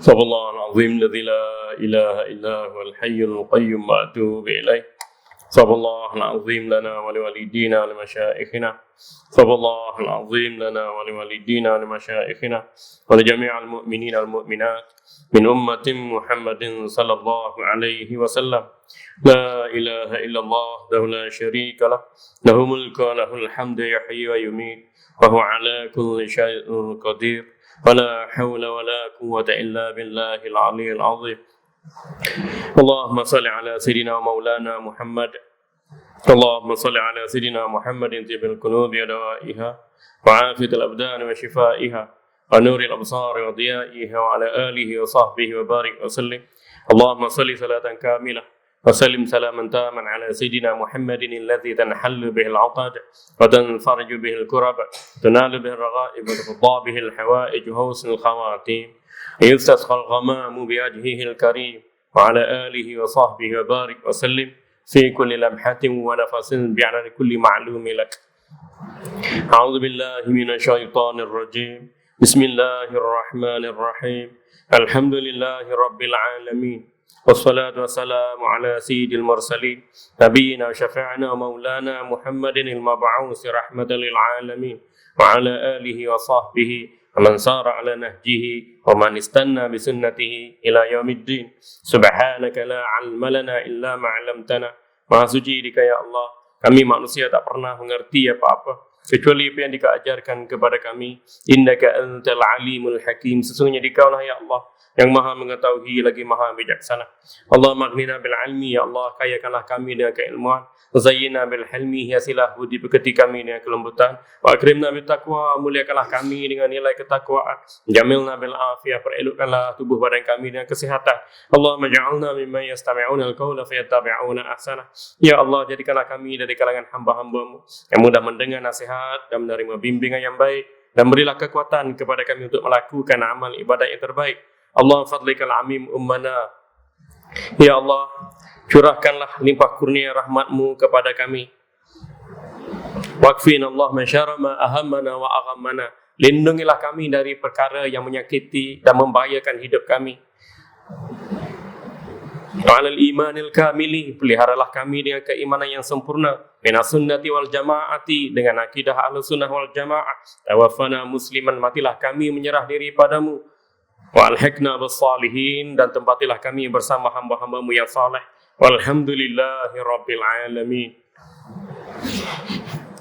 صلى الله العظيم الذي لا إله إلا هو الحي القيوم وأتوب إليه. صلى الله العظيم لنا ولوالدينا ولمشائخنا. صلى الله العظيم لنا ولوالدينا ولمشائخنا ولجميع المؤمنين والمؤمنات من أمة محمد صلى الله عليه وسلم. لا إله إلا الله وحده لا شريك له له الملك وله الحمد يحيي ويميت وهو على كل شيء قدير ولا حول ولا قوة إلا بالله العلي العظيم. اللهم صل على سيدنا ومولانا محمد. اللهم صل على سيدنا محمد طب القلوب ودوائها وعافية الأبدان وشفائها ونور الأبصار وضيائها وعلى آله وصحبه وبارك وسلم. اللهم صل صلاة كاملة وسلم سلاما تاما على سيدنا محمد الذي تنحل به العقد وتنفرج به الكرب تنال به الرغائب وتقضى به الحوائج وحسن الخواتيم يستسقى الغمام بوجهه الكريم وعلى آله وصحبه وبارك وسلم في كل لمحة ونفس بعدد كل معلوم لك. أعوذ بالله من الشيطان الرجيم. بسم الله الرحمن الرحيم. الحمد لله رب العالمين والصلاة والسلام على سيد المرسلين نبينا وشفيعنا ومولانا محمد المبعوث رحمة للعالمين وعلى آله وصحبه ومن سار على نهجه ومن استنى بسنته إلى يوم الدين. سبحانك لا علم لنا إلا ما علمتنا. Maha suci Dika ya Allah, kami manusia tak pernah mengerti apa-apa kecuali apa yang Dika ajarkan kepada kami. Innaka antal alimul hakim. Sesungguhnya Dikaulah ya Allah yang maha mengetahui lagi maha bijaksana. Allah maghnina bil ilmi ya Allah, kayakanlah kami dengan keilmuan. Zayyina bil hilmi, hiasilah budi pekerti kami dengan kelembutan. Wa akrimna bil taqwa, muliakanlah kami dengan nilai ketakwaan. Jamilna bil afiyah, perelukkanlah tubuh badan kami dengan kesehatan. Allahumma ja'alna mimman yastami'una al-qawla fayattabi'una ahsana. Ya Allah, jadikanlah kami dari kalangan hamba-hamba-Mu yang mudah mendengar nasihat dan menerima bimbingan yang baik, dan berilah kekuatan kepada kami untuk melakukan amal ibadah yang terbaik. Allah fadlikal amim ummana. Ya Allah, curahkanlah limpah kurnia rahmat-Mu kepada kami. Waqfin Allah man syara ma ahammana wa aghammana. Lindungilah kami dari perkara yang menyakiti dan membahayakan hidup kami. Wa'alal imanil kamili, peliharalah kami dengan keimanan yang sempurna. Minas sunnati wal jama'ati, dengan akidah ahlus sunnah wal jama'ah. Tawaffana musliman, matilah kami menyerah diri padamu. Wa alhiqna bis salihin, dan tempatilah kami bersama hamba-hamba-Mu yang saleh. Walhamdulillahi rabbil alamin.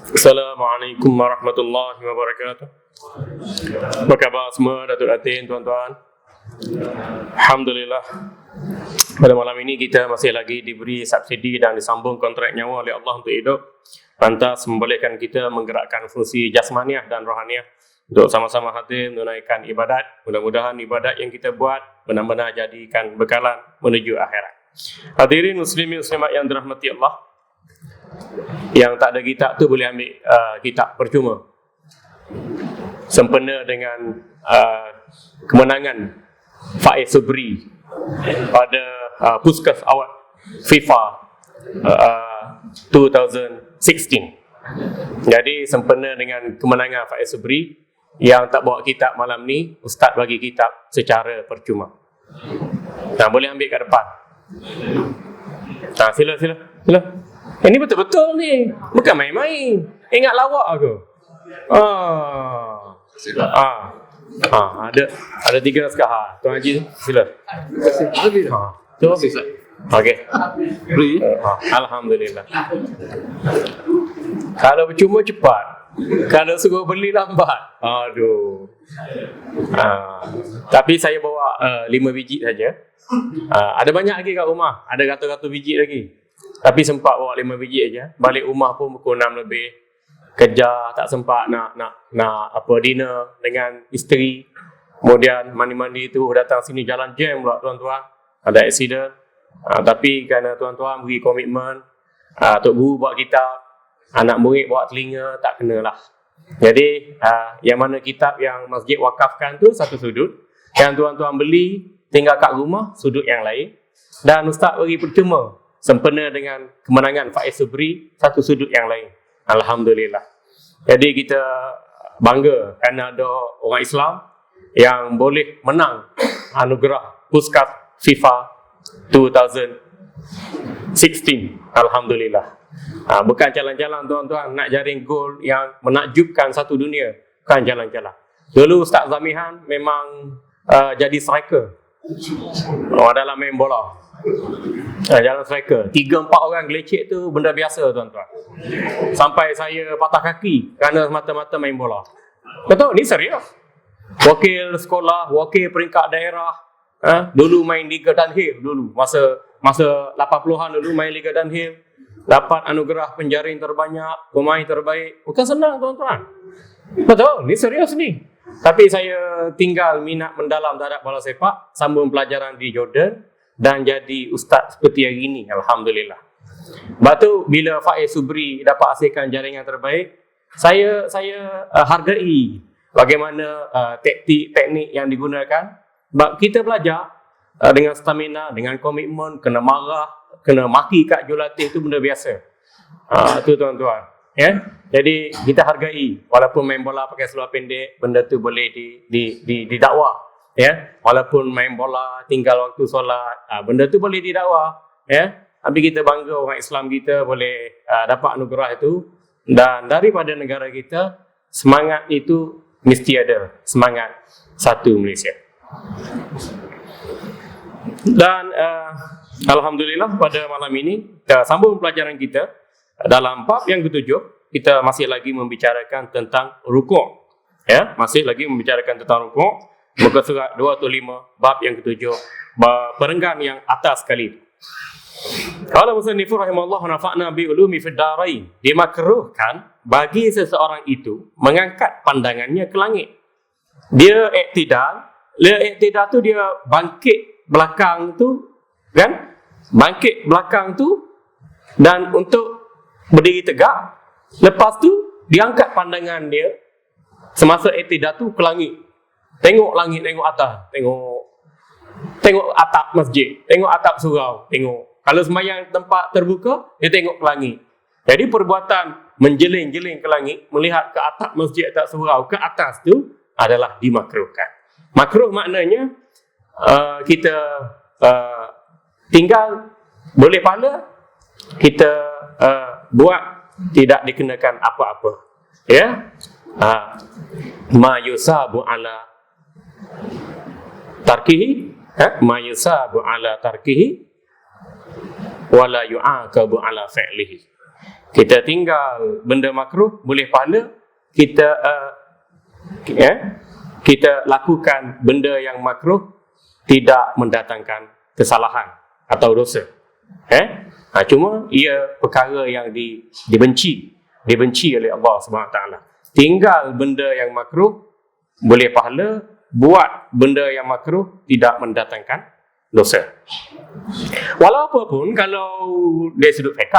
Assalamualaikum warahmatullahi wabarakatuh. Apa khabar semua, Datuk Datin, tuan-tuan? Alhamdulillah, pada malam ini kita masih lagi diberi subsidi dan disambung kontrak nyawa oleh Allah untuk hidup. Lantas membolehkan kita menggerakkan fungsi jasmaniah dan rohaniah untuk sama-sama hadir menunaikan ibadat. Mudah-mudahan ibadat yang kita buat benar-benar jadikan bekalan menuju akhirat. Hadirin muslimin muslimat yang dirahmati Allah, yang tak ada kitab tu boleh ambil kitab percuma. Sempena dengan kemenangan Faiz Subri pada Puskas Award FIFA 2016. Jadi sempena dengan kemenangan Faiz Subri, yang tak bawa kitab malam ni, Ustaz bagi kitab secara percuma. Nah, boleh ambil kat depan. Nah, sila. Ini betul-betul ni, bukan main-main. Ingat lawak aku. Ada 3 naskah. Tuan Haji, sila. Terima kasih. Okey. Beri. Alhamdulillah. Kalau percuma cepat. Kalau suruh beli lambat. Aduh. Tapi saya bawa 5 biji saja. Ada banyak lagi kat rumah. Ada ratus-ratus biji lagi. Tapi sempat bawa 5 biji aja. Balik rumah pun pukul 6 lebih. Kerja tak sempat nak dinner dengan isteri. Kemudian mandi-mandi tu datang sini jalan jam pula tuan-tuan. Ada accident. Tapi kerana tuan-tuan beri komitmen, Tok Guru bawa kitab, anak murid bawa telinga, tak kenalah. Jadi yang mana kitab yang masjid wakafkan tu satu sudut, yang tuan-tuan beli tinggal kat rumah sudut yang lain, dan Ustaz beri percuma sempena dengan kemenangan Faiz Subri satu sudut yang lain. Alhamdulillah. Jadi kita bangga kerana ada orang Islam yang boleh menang anugerah Puskas FIFA 2016. Alhamdulillah. Bukan jalan-jalan tuan-tuan nak jaring gol yang menakjubkan satu dunia. Bukan jalan-jalan. Dulu Ustaz Zamihan memang jadi striker. Dalam main bola. Jalan striker. 3-4 orang gelecek tu benda biasa tuan-tuan. Sampai saya patah kaki kerana semata-mata main bola. Betul, ni serius. Wakil sekolah, wakil peringkat daerah. Dulu main Liga Dunhill dulu. Masa 80-an dulu main Liga Dunhill. Dapat anugerah penjaring terbanyak, pemain terbaik. Bukan senang tuan-tuan. Betul, ni serius ni. Tapi saya tinggal minat mendalam terhadap bola sepak, sambung pelajaran di Jordan dan jadi ustaz seperti hari ini, alhamdulillah. Lepas tu bila Faiz Subri dapat hasilkan jaringan terbaik, saya hargai bagaimana teknik yang digunakan. Sebab kita belajar dengan stamina, dengan komitmen, kena marah, kena maki kat jurulatih tu benda biasa. Tu tuan-tuan. Ya, jadi kita hargai walaupun main bola pakai seluar pendek, benda tu boleh didakwa. Ya, walaupun main bola tinggal waktu solat, benda tu boleh didakwa. Ya, tapi kita bangga orang Islam kita boleh dapat anugerah itu, dan daripada negara kita semangat itu mesti ada, semangat satu Malaysia. Dan alhamdulillah pada malam ini kita sambung pelajaran kita. Dalam bab yang ketujuh, kita masih lagi membicarakan tentang rukuk. Ya, masih lagi membicarakan tentang rukuk. Muka surat 205, bab yang ketujuh, perenggan yang atas sekali. Qala musannifur rahimahullah nafa'na bi ulumi fid darain. Dimakruhkan bagi seseorang itu mengangkat pandangannya ke langit. Dia iktidal tu dia bangkit belakang tu, kan? Bangkit belakang tu dan untuk berdiri tegak. Lepas tu diangkat pandangan dia semasa iktidal tu ke langit. Tengok langit, tengok atas, tengok atap masjid, tengok atap surau, tengok. Kalau sembahyang tempat terbuka, dia tengok ke langit. Jadi perbuatan menjeling-jeling ke langit, melihat ke atap masjid, atap surau, ke atas tu adalah dimakruhkan. Makruh maknanya kita tinggal boleh pahala, kita buat tidak dikenakan apa-apa. Ya, ma yusabu ala tarkihi, ma yusabu ala tarkihi wala yu'aqabu ala fi'lihi. Kita tinggal benda makruh boleh pahala, kita lakukan benda yang makruh tidak mendatangkan kesalahan atau dosa. Cuma ia perkara yang dibenci oleh Allah Subhanahu Wa Taala. Tinggal benda yang makruh boleh pahala, buat benda yang makruh tidak mendatangkan dosa. Walaupun kalau dari sudut fiqh,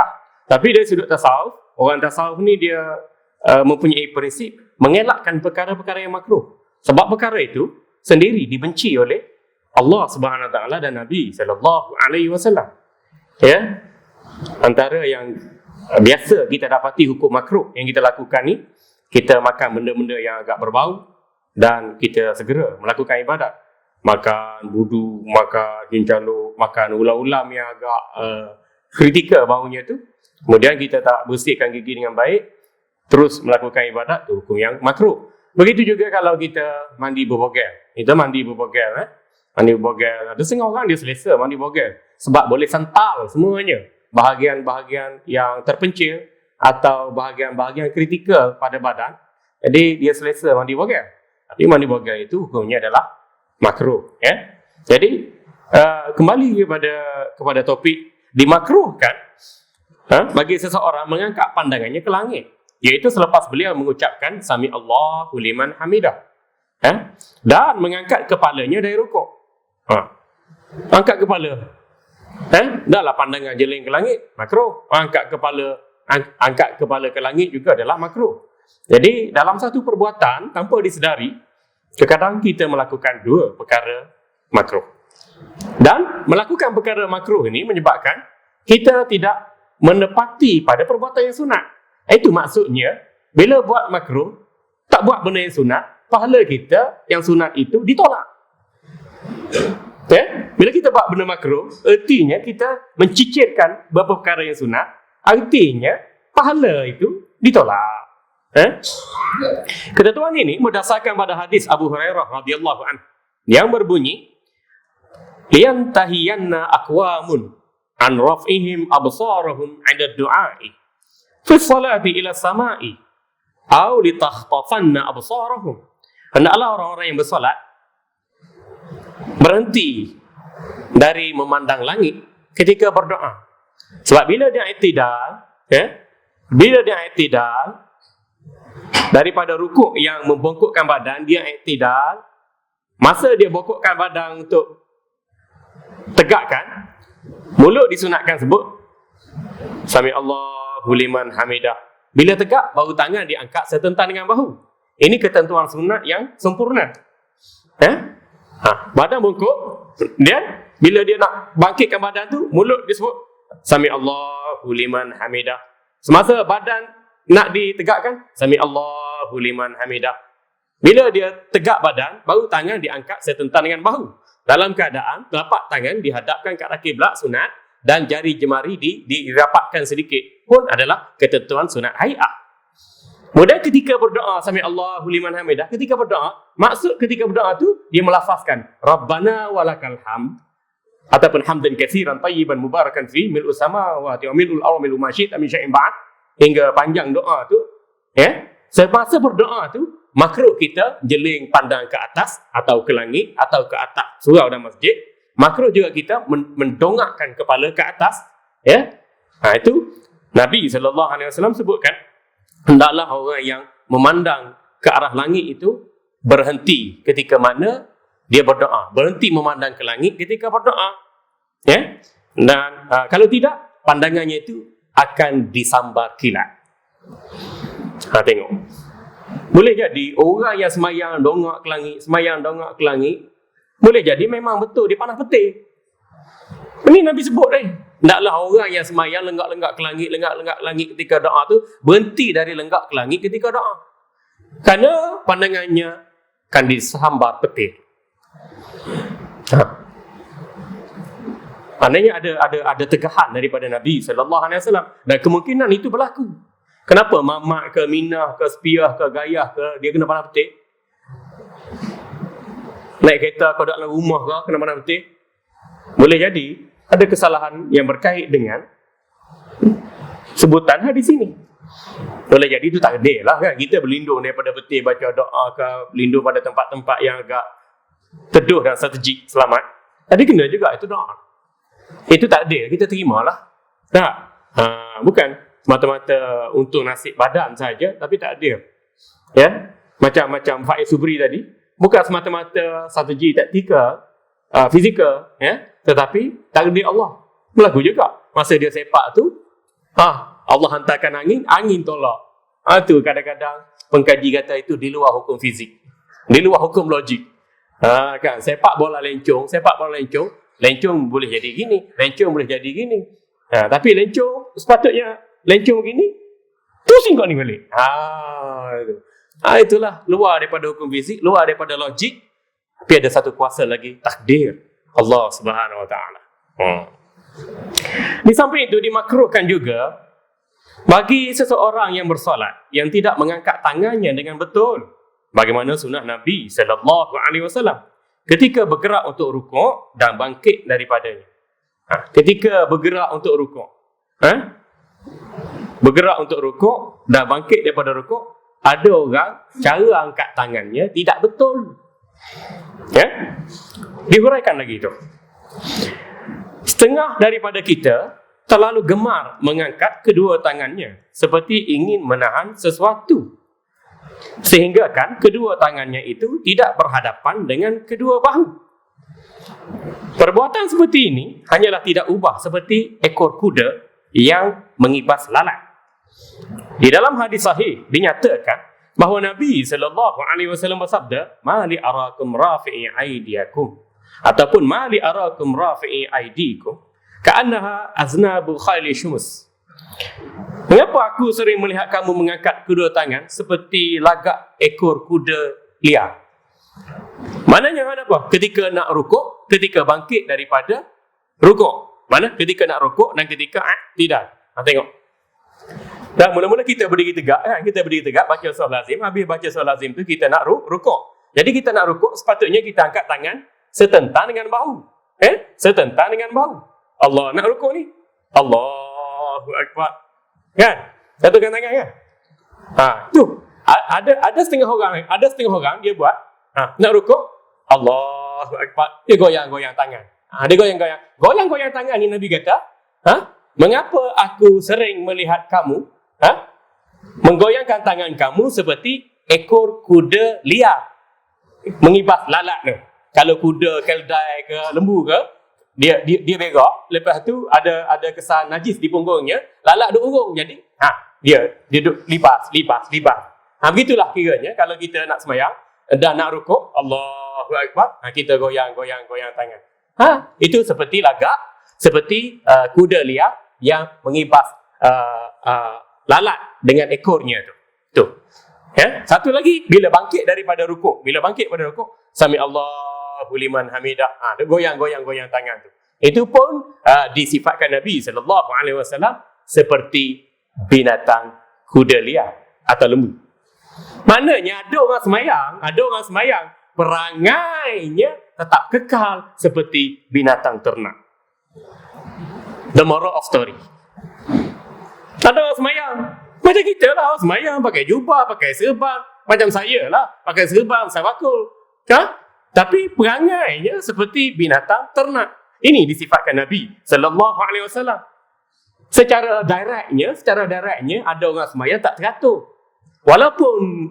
tapi dari sudut tasawuf, orang tasawuf ni dia mempunyai prinsip mengelakkan perkara-perkara yang makruh. Sebab perkara itu sendiri dibenci oleh Allah Subhanahu Wa Taala dan Nabi sallallahu alaihi wasallam. Ya. Antara yang biasa kita dapati hukum makruh yang kita lakukan ni, kita makan benda-benda yang agak berbau dan kita segera melakukan ibadat. Makan budu, makan gincalo, makan ulam-ulam yang agak kritikal baunya tu. Kemudian kita tak bersihkan gigi dengan baik, terus melakukan ibadat tu hukum yang makruh. Begitu juga kalau kita mandi berbogel. Kita mandi berbogel, mandi berbogel. Ada setengah orang dia selesa mandi berbogel sebab boleh sental semuanya. Bahagian-bahagian yang terpencil atau bahagian-bahagian kritikal pada badan. Jadi dia selesa mandi bogel. Tapi mandi bogel itu hukumnya adalah makruh. Ya? Jadi kembali kepada topik, dimakruhkan bagi seseorang mengangkat pandangannya ke langit, iaitu selepas beliau mengucapkan Sami Allahu liman hamidah, dan mengangkat kepalanya dari rukuk. Angkat kepala. Dahlah pandangan jeling ke langit, makruh. Angkat kepala ke langit juga adalah makruh. Jadi dalam satu perbuatan tanpa disedari, terkadang kita melakukan dua perkara makruh. Dan melakukan perkara makruh ini menyebabkan kita tidak menepati pada perbuatan yang sunat. Itu maksudnya, bila buat makruh, tak buat benda yang sunat, pahala kita yang sunat itu ditolak. Ya? Bila kita buat benda makruh, artinya kita mencicirkan beberapa perkara yang sunat, artinya pahala itu ditolak. Ketentuan ini berdasarkan pada hadis Abu Hurairah radhiyallahu anhu yang berbunyi, liyantahiyanna aqwamun an raf'ihim absarahum 'inda du'a'i fi salati ila sama'i aw litakhtafanna absarahum. Hendaklah orang-orang yang bersolat berhenti dari memandang langit ketika berdoa. Sebab bila dia i'tidal, bila dia i'tidal daripada rukuk yang membongkokkan badan, dia i'tidal, masa dia bongkokkan badan untuk tegakkan, mulut disunatkan sebut Sami Allahu liman hamidah. Bila tegak, bahu tangan diangkat setentan dengan bahu. Ini ketentuan sunat yang sempurna. Badan bongkok, dan bila dia nak bangkitkan badan tu, mulut disebut Sami Allahu liman hamidah. Semasa badan nak ditegakkan, Sami Allahu liman hamidah. Bila dia tegak badan, bahu tangan diangkat setentan dengan bahu. Dalam keadaan telapak tangan dihadapkan ke arah kiblat sunat dan jari jemari dirapatkan sedikit pun adalah ketentuan sunat hai'ah. Kemudian ketika berdoa Sami Allahu liman hamidah, ketika berdoa, maksud ketika berdoa tu dia melafazkan Rabbana walakal hamd ataupun hamdan katsiran tayyiban mubarakan fi mil'u samawati wa mil'ul ardi mil'u ma syi'ta min syai'in ba'd, hingga panjang doa tu. Semasa berdoa tu, makruh kita jeling pandang ke atas atau ke langit atau ke atap surau dan masjid. Makruh juga kita mendongakkan kepala ke atas. Itu Nabi SAW sebutkan, hendaklah orang yang memandang ke arah langit itu berhenti ketika mana dia berdoa. Berhenti memandang ke langit ketika berdoa. Dan kalau tidak, pandangannya itu akan disambar kilat. Tengok. Boleh jadi orang yang semayang dongak ke langit, semayang dongak ke langit, boleh jadi memang betul dia panas petir. Ini Nabi sebut hendaklah orang yang semayang lenggak-lenggak ke langit, lenggak-lenggak ke langit ketika doa tu berhenti dari lenggak ke langit ketika doa. Kerana pandangannya akan disambar petir. Maknanya ada tegahan daripada Nabi SAW, dan kemungkinan itu berlaku. Kenapa Mamat ke Minah ke Spiah ke Gayah ke dia kena panas petir? Naik kereta kau dalam rumah kau kena panas petir? Boleh jadi ada kesalahan yang berkait dengan sebutan hadis ini. Boleh jadi itu takdir lah kan. Kita berlindung daripada petir, baca doa ke, berlindung pada tempat-tempat yang agak teduh dan strategik, selamat. Tadi kena juga itu doa. Itu takdir, kita terimalah. Tak? Bukan semata-mata untuk nasib badan saja, tapi takdir. Macam Faiz Subri tadi, bukan semata-mata strategi taktikal, fizikal, tetapi takdir Allah berlaku juga. Masa dia sepak tu, Allah hantarkan angin tolak. Tu kadang-kadang pengkaji kata itu di luar hukum fizik, di luar hukum logik. Kan sepak bola lencong, lencong boleh jadi gini, lencong boleh jadi gini. Tapi lencong sepatutnya lencong begini, pusing kau ni balik. Itulah luar daripada hukum fizik, luar daripada logik. Tapi ada satu kuasa lagi, takdir Allah Subhanahu Wa Taala. Di samping itu dimakruhkan juga bagi seseorang yang bersolat yang tidak mengangkat tangannya dengan betul, bagaimana sunnah Nabi Sallallahu Alaihi Wasallam ketika bergerak untuk rukuk dan bangkit daripadanya. Ketika bergerak untuk rukuk, bergerak untuk rukuk dan bangkit daripada rukuk, ada orang cara angkat tangannya tidak betul. Dihuraikan lagi itu. Setengah daripada kita terlalu gemar mengangkat kedua tangannya seperti ingin menahan sesuatu, sehingga kan kedua tangannya itu tidak berhadapan dengan kedua bahu. Perbuatan seperti ini hanyalah tidak ubah seperti ekor kuda yang mengibas lalat. Di dalam hadis sahih dinyatakan bahawa Nabi sallallahu alaihi wasallam bersabda, "Mali arakum rafi'i aydiyakum," ataupun "Mali arakum rafi'i aydikum ka'annaha aznabu khayli syumus." Mengapa aku sering melihat kamu mengangkat kedua tangan seperti lagak ekor kuda liar. Maknanya apa? Ketika nak rukuk, ketika bangkit daripada rukuk. Mana? Ketika nak rukuk dan ketika tidak. Tengok. Dan mula-mula kita berdiri tegak kan? Kita berdiri tegak baca surah lazim. Habis baca surah lazim tu kita nak rukuk. Jadi kita nak rukuk, sepatutnya kita angkat tangan setentang dengan bahu. Setentang dengan bahu. Allah nak rukuk ni. Allahu Akbar. Kan? Satukan tangan kan? Tu. Ada setengah orang dia buat nak rukuk, Allahu Akbar. Dia goyang-goyang tangan. Dia goyang-goyang. Goyang-goyang tangan ni Nabi kata, mengapa aku sering melihat kamu menggoyangkan tangan kamu seperti ekor kuda liar mengibas lalat tu. Kalau kuda keldai ke lembu ke, dia berak, lepas tu ada kesan najis di punggungnya, lalat duk urung. Jadi dia duk lipas. Begitulah kiranya kalau kita nak sembahyang dan nak rukuk, Allahu Akbar, kita goyang tangan. Itu seperti lagak, seperti kuda liar yang mengibas lalat dengan ekornya tu. Satu lagi, bila bangkit daripada rukuk, sami Allahu liman hamidah, dia goyang tangan tu. Itu pun disifatkan Nabi sallallahu alaihi wasallam seperti binatang kuda liar atau lembu. Maknanya ada orang sembahyang, perangainya tetap kekal seperti binatang ternak. The moral of story. Ada orang sembahyang macam kita lah, orang sembahyang pakai jubah, pakai serban. Macam saya lah, pakai serban, sabakul. Tapi perangainya seperti binatang ternak. Ini disifatkan Nabi sallallahu alaihi wasallam. Secara directnya ada orang sembahyang tak teratur. Walaupun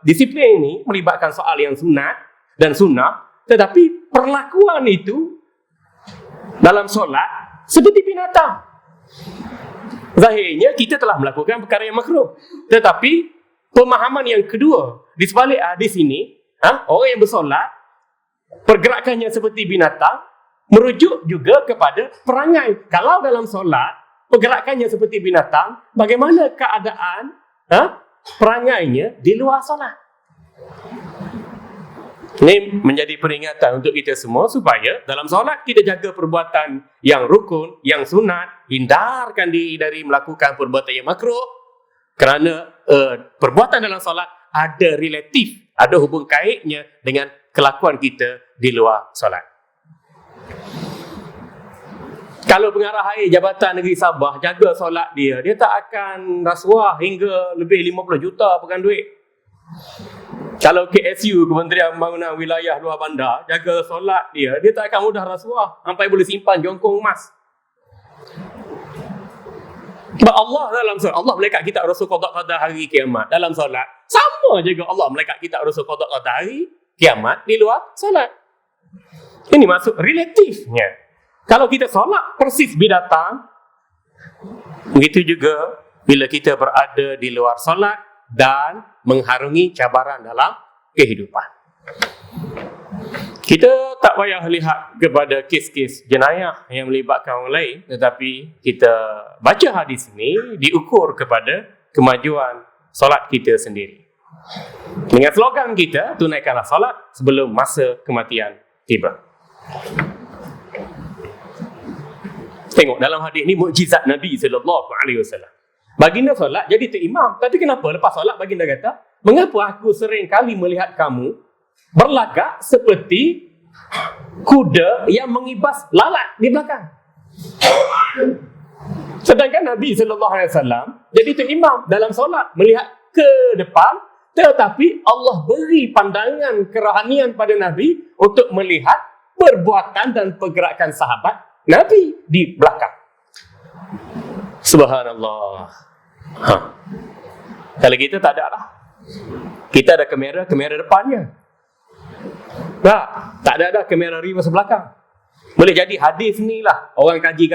disiplin ini melibatkan soal yang sunat dan sunnah, tetapi perlakuan itu dalam solat seperti binatang. Zahirnya kita telah melakukan perkara yang makruh. Tetapi pemahaman yang kedua di sebalik hadis ini, orang yang bersolat pergerakannya seperti binatang, merujuk juga kepada perangai. Kalau dalam solat pergerakannya seperti binatang, bagaimana keadaan perangainya di luar solat? Ini menjadi peringatan untuk kita semua supaya dalam solat kita jaga perbuatan yang rukun, yang sunat, hindarkan diri dari melakukan perbuatan yang makruh, kerana perbuatan dalam solat ada relatif, ada hubung kaitnya dengan kelakuan kita di luar solat. Kalau pengarah air Jabatan Negeri Sabah jaga solat dia tak akan rasuah hingga lebih 50 juta bukan duit. Kalau KSU, Kementerian Pembangunan Wilayah Luar Bandar, jaga solat dia tak akan mudah rasuah sampai boleh simpan jongkong emas. Sebab Allah dalam solat, Allah malaikat kita Rasul qada hari kiamat dalam solat. Sama juga Allah malaikat kita Rasul qada hari kiamat di luar solat. Ini maksud relatifnya. Kalau kita solat persis binatang, begitu juga bila kita berada di luar solat dan mengharungi cabaran dalam kehidupan. Kita tak payah lihat kepada kes-kes jenayah yang melibatkan orang lain, tetapi kita baca hadis ini diukur kepada kemajuan solat kita sendiri. Dengan slogan kita, tunaikanlah solat sebelum masa kematian tiba. Tengok dalam hadis ni mukjizat Nabi sallallahu alaihi wasallam. Baginda solat jadi tu imam. Tapi kenapa lepas solat baginda kata, "Mengapa aku sering kali melihat kamu berlagak seperti kuda yang mengibas lalat di belakang?" Sedangkan Nabi sallallahu alaihi wasallam jadi tu imam dalam solat, melihat ke depan, tetapi Allah beri pandangan kerohanian pada Nabi untuk melihat perbuatan dan pergerakan sahabat Nabi di belakang. Subhanallah. Kalau kita tak ada lah. Kita ada kamera depannya. Tak ada kamera reverse belakang. Boleh jadi hadis ni lah orang kaji.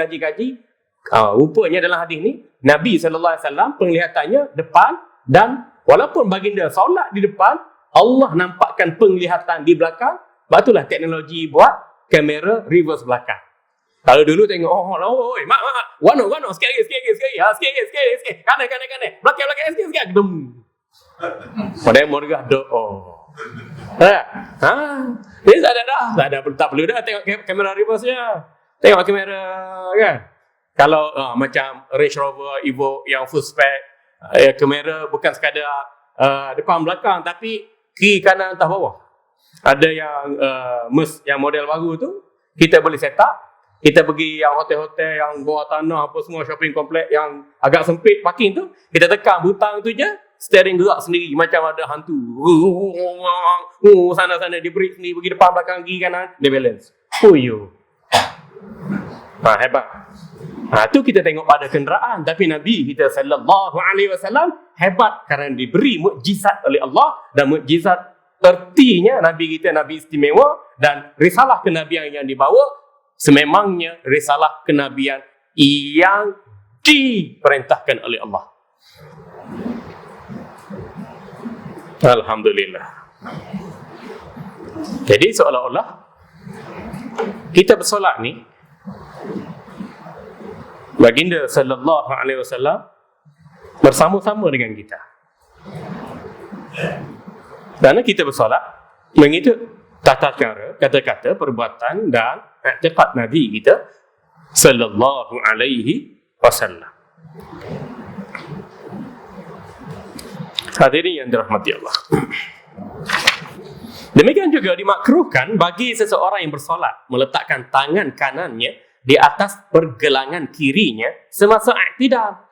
Rupanya dalam hadis ni Nabi SAW penglihatannya depan, dan walaupun baginda solat di depan, Allah nampakkan penglihatan di belakang. Sebab itulah teknologi buat kamera reverse belakang. Kalau dulu tengok, mak, wano, sikit lagi, kanan, belakang, sikit, gedum. Padahal morgah, Ni tak ada dah. Tak perlu dah tengok kamera reverse-nya. Tengok kamera kan. Kalau macam Range Rover Evo yang full spec, kamera bukan sekadar depan belakang tapi kiri kanan atas bawah. Ada yang MERS yang model baru tu, kita boleh set up. Kita pergi yang hotel-hotel yang bawah tanah apa semua, shopping komplek yang agak sempit parking tu, kita tekan butang tu je, steering gerak sendiri macam ada hantu. Sana-sana dia break sendiri, pergi depan belakang kiri kanan, dia balance. Hebat. Tu kita tengok pada kenderaan, tapi Nabi kita sallallahu alaihi wasallam hebat kerana diberi mukjizat oleh Allah, dan mukjizat ertinya Nabi kita Nabi istimewa, dan risalah kenabian yang dibawa sememangnya risalah kenabian yang diperintahkan oleh Allah. Alhamdulillah. Jadi seolah-olah kita bersolat ni, baginda sallallahu alaihi wasallam bersama-sama dengan kita. Kerana kita bersolat mengikut tata cara, kata-kata, perbuatan dan i'tiqad Nabi kita sallallahu alaihi wasallam. Hadirin yang dirahmati Allah. Demikian juga dimakruhkan bagi seseorang yang bersolat meletakkan tangan kanannya di atas pergelangan kirinya semasa i'tidal.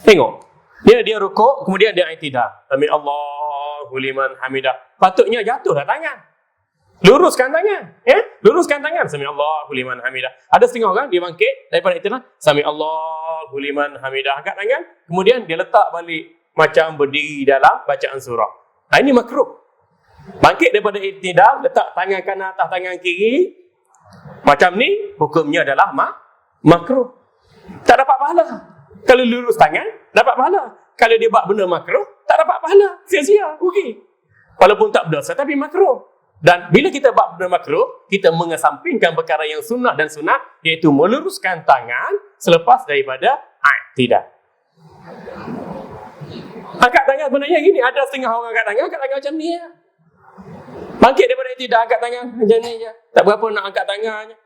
Tengok, dia rukuk kemudian dia i'tidal. Sami Allahu liman hamidah. Patutnya jatuhlah tangan. Luruskan tangan, luruskan tangan. Sami Allahu liman hamidah. Ada setengah orang dia bangkit daripada i'tidal, Sami Allahu liman hamidah, angkat tangan, kemudian dia letak balik macam berdiri dalam bacaan surah. Ini makruh. Bangkit daripada i'tidal, letak tangan kanan atas tangan kiri, macam ni hukumnya adalah makruh. Tak dapat pahala. Kalau lurus tangan dapat pahala. Kalau dia buat benda makruh tak dapat pahala, sia-sia, rugi. Walaupun tak berdosa tapi makruh. Dan bila kita buat benda makruh, kita mengesampingkan perkara yang sunnah dan sunat, iaitu meluruskan tangan selepas daripada i'tidal. Angkat tangan sebenarnya gini, ada setengah orang angkat tangan macam ni ya. Bangkit daripada i'tidal, angkat tangan macam ni je. Tak berapa nak angkat tangannya.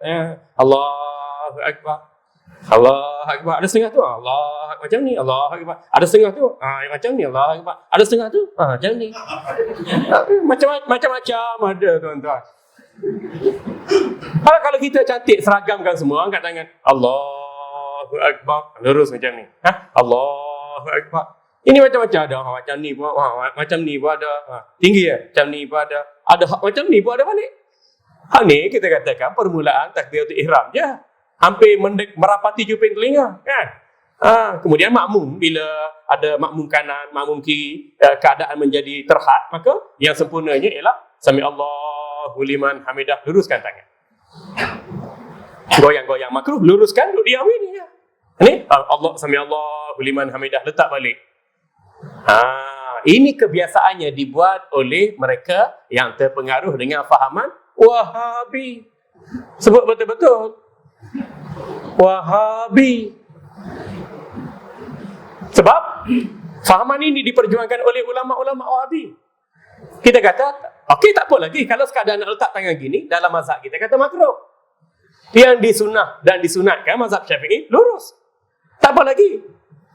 Allahu Akbar. Allahu Akbar. Ada setengah tu, Allah macam ni, Allahu Akbar. Ada setengah tu, macam ni, Allahu Akbar. Ada setengah tu, macam ni. Macam-macam ada tuan-tuan. Kalau kita cantik seragamkan semua, angkat tangan, Allahu Akbar, lurus macam ni. Allahu Akbar. Ini macam-macam ada, macam ni pun, macam ni pun ada, tinggi ya, macam ni pun ada macam ni pun ada balik. Hal ni kita katakan permulaan takbiratul ihram je. Hampir merapati cuping telinga, kan? Kemudian makmum, bila ada makmum kanan, makmum kiri, keadaan menjadi terhad, maka yang sempurnanya ialah Sami Allahu liman hamidah, luruskan tangan. Goyang-goyang makruh, luruskan, duduk diam ini ya. Ini Allah Sami Allahu liman hamidah, letak balik. Ini kebiasaannya dibuat oleh mereka yang terpengaruh dengan fahaman Wahabi. Sebut betul-betul Wahabi. Sebab fahaman ini diperjuangkan oleh ulama-ulama Wahabi. Kita kata, okey tak apa lagi kalau sekadar nak letak tangan gini, dalam mazhab kita kata makruh. Yang disunnah dan disunatkan mazhab Syafi'i lurus. Tak apa lagi.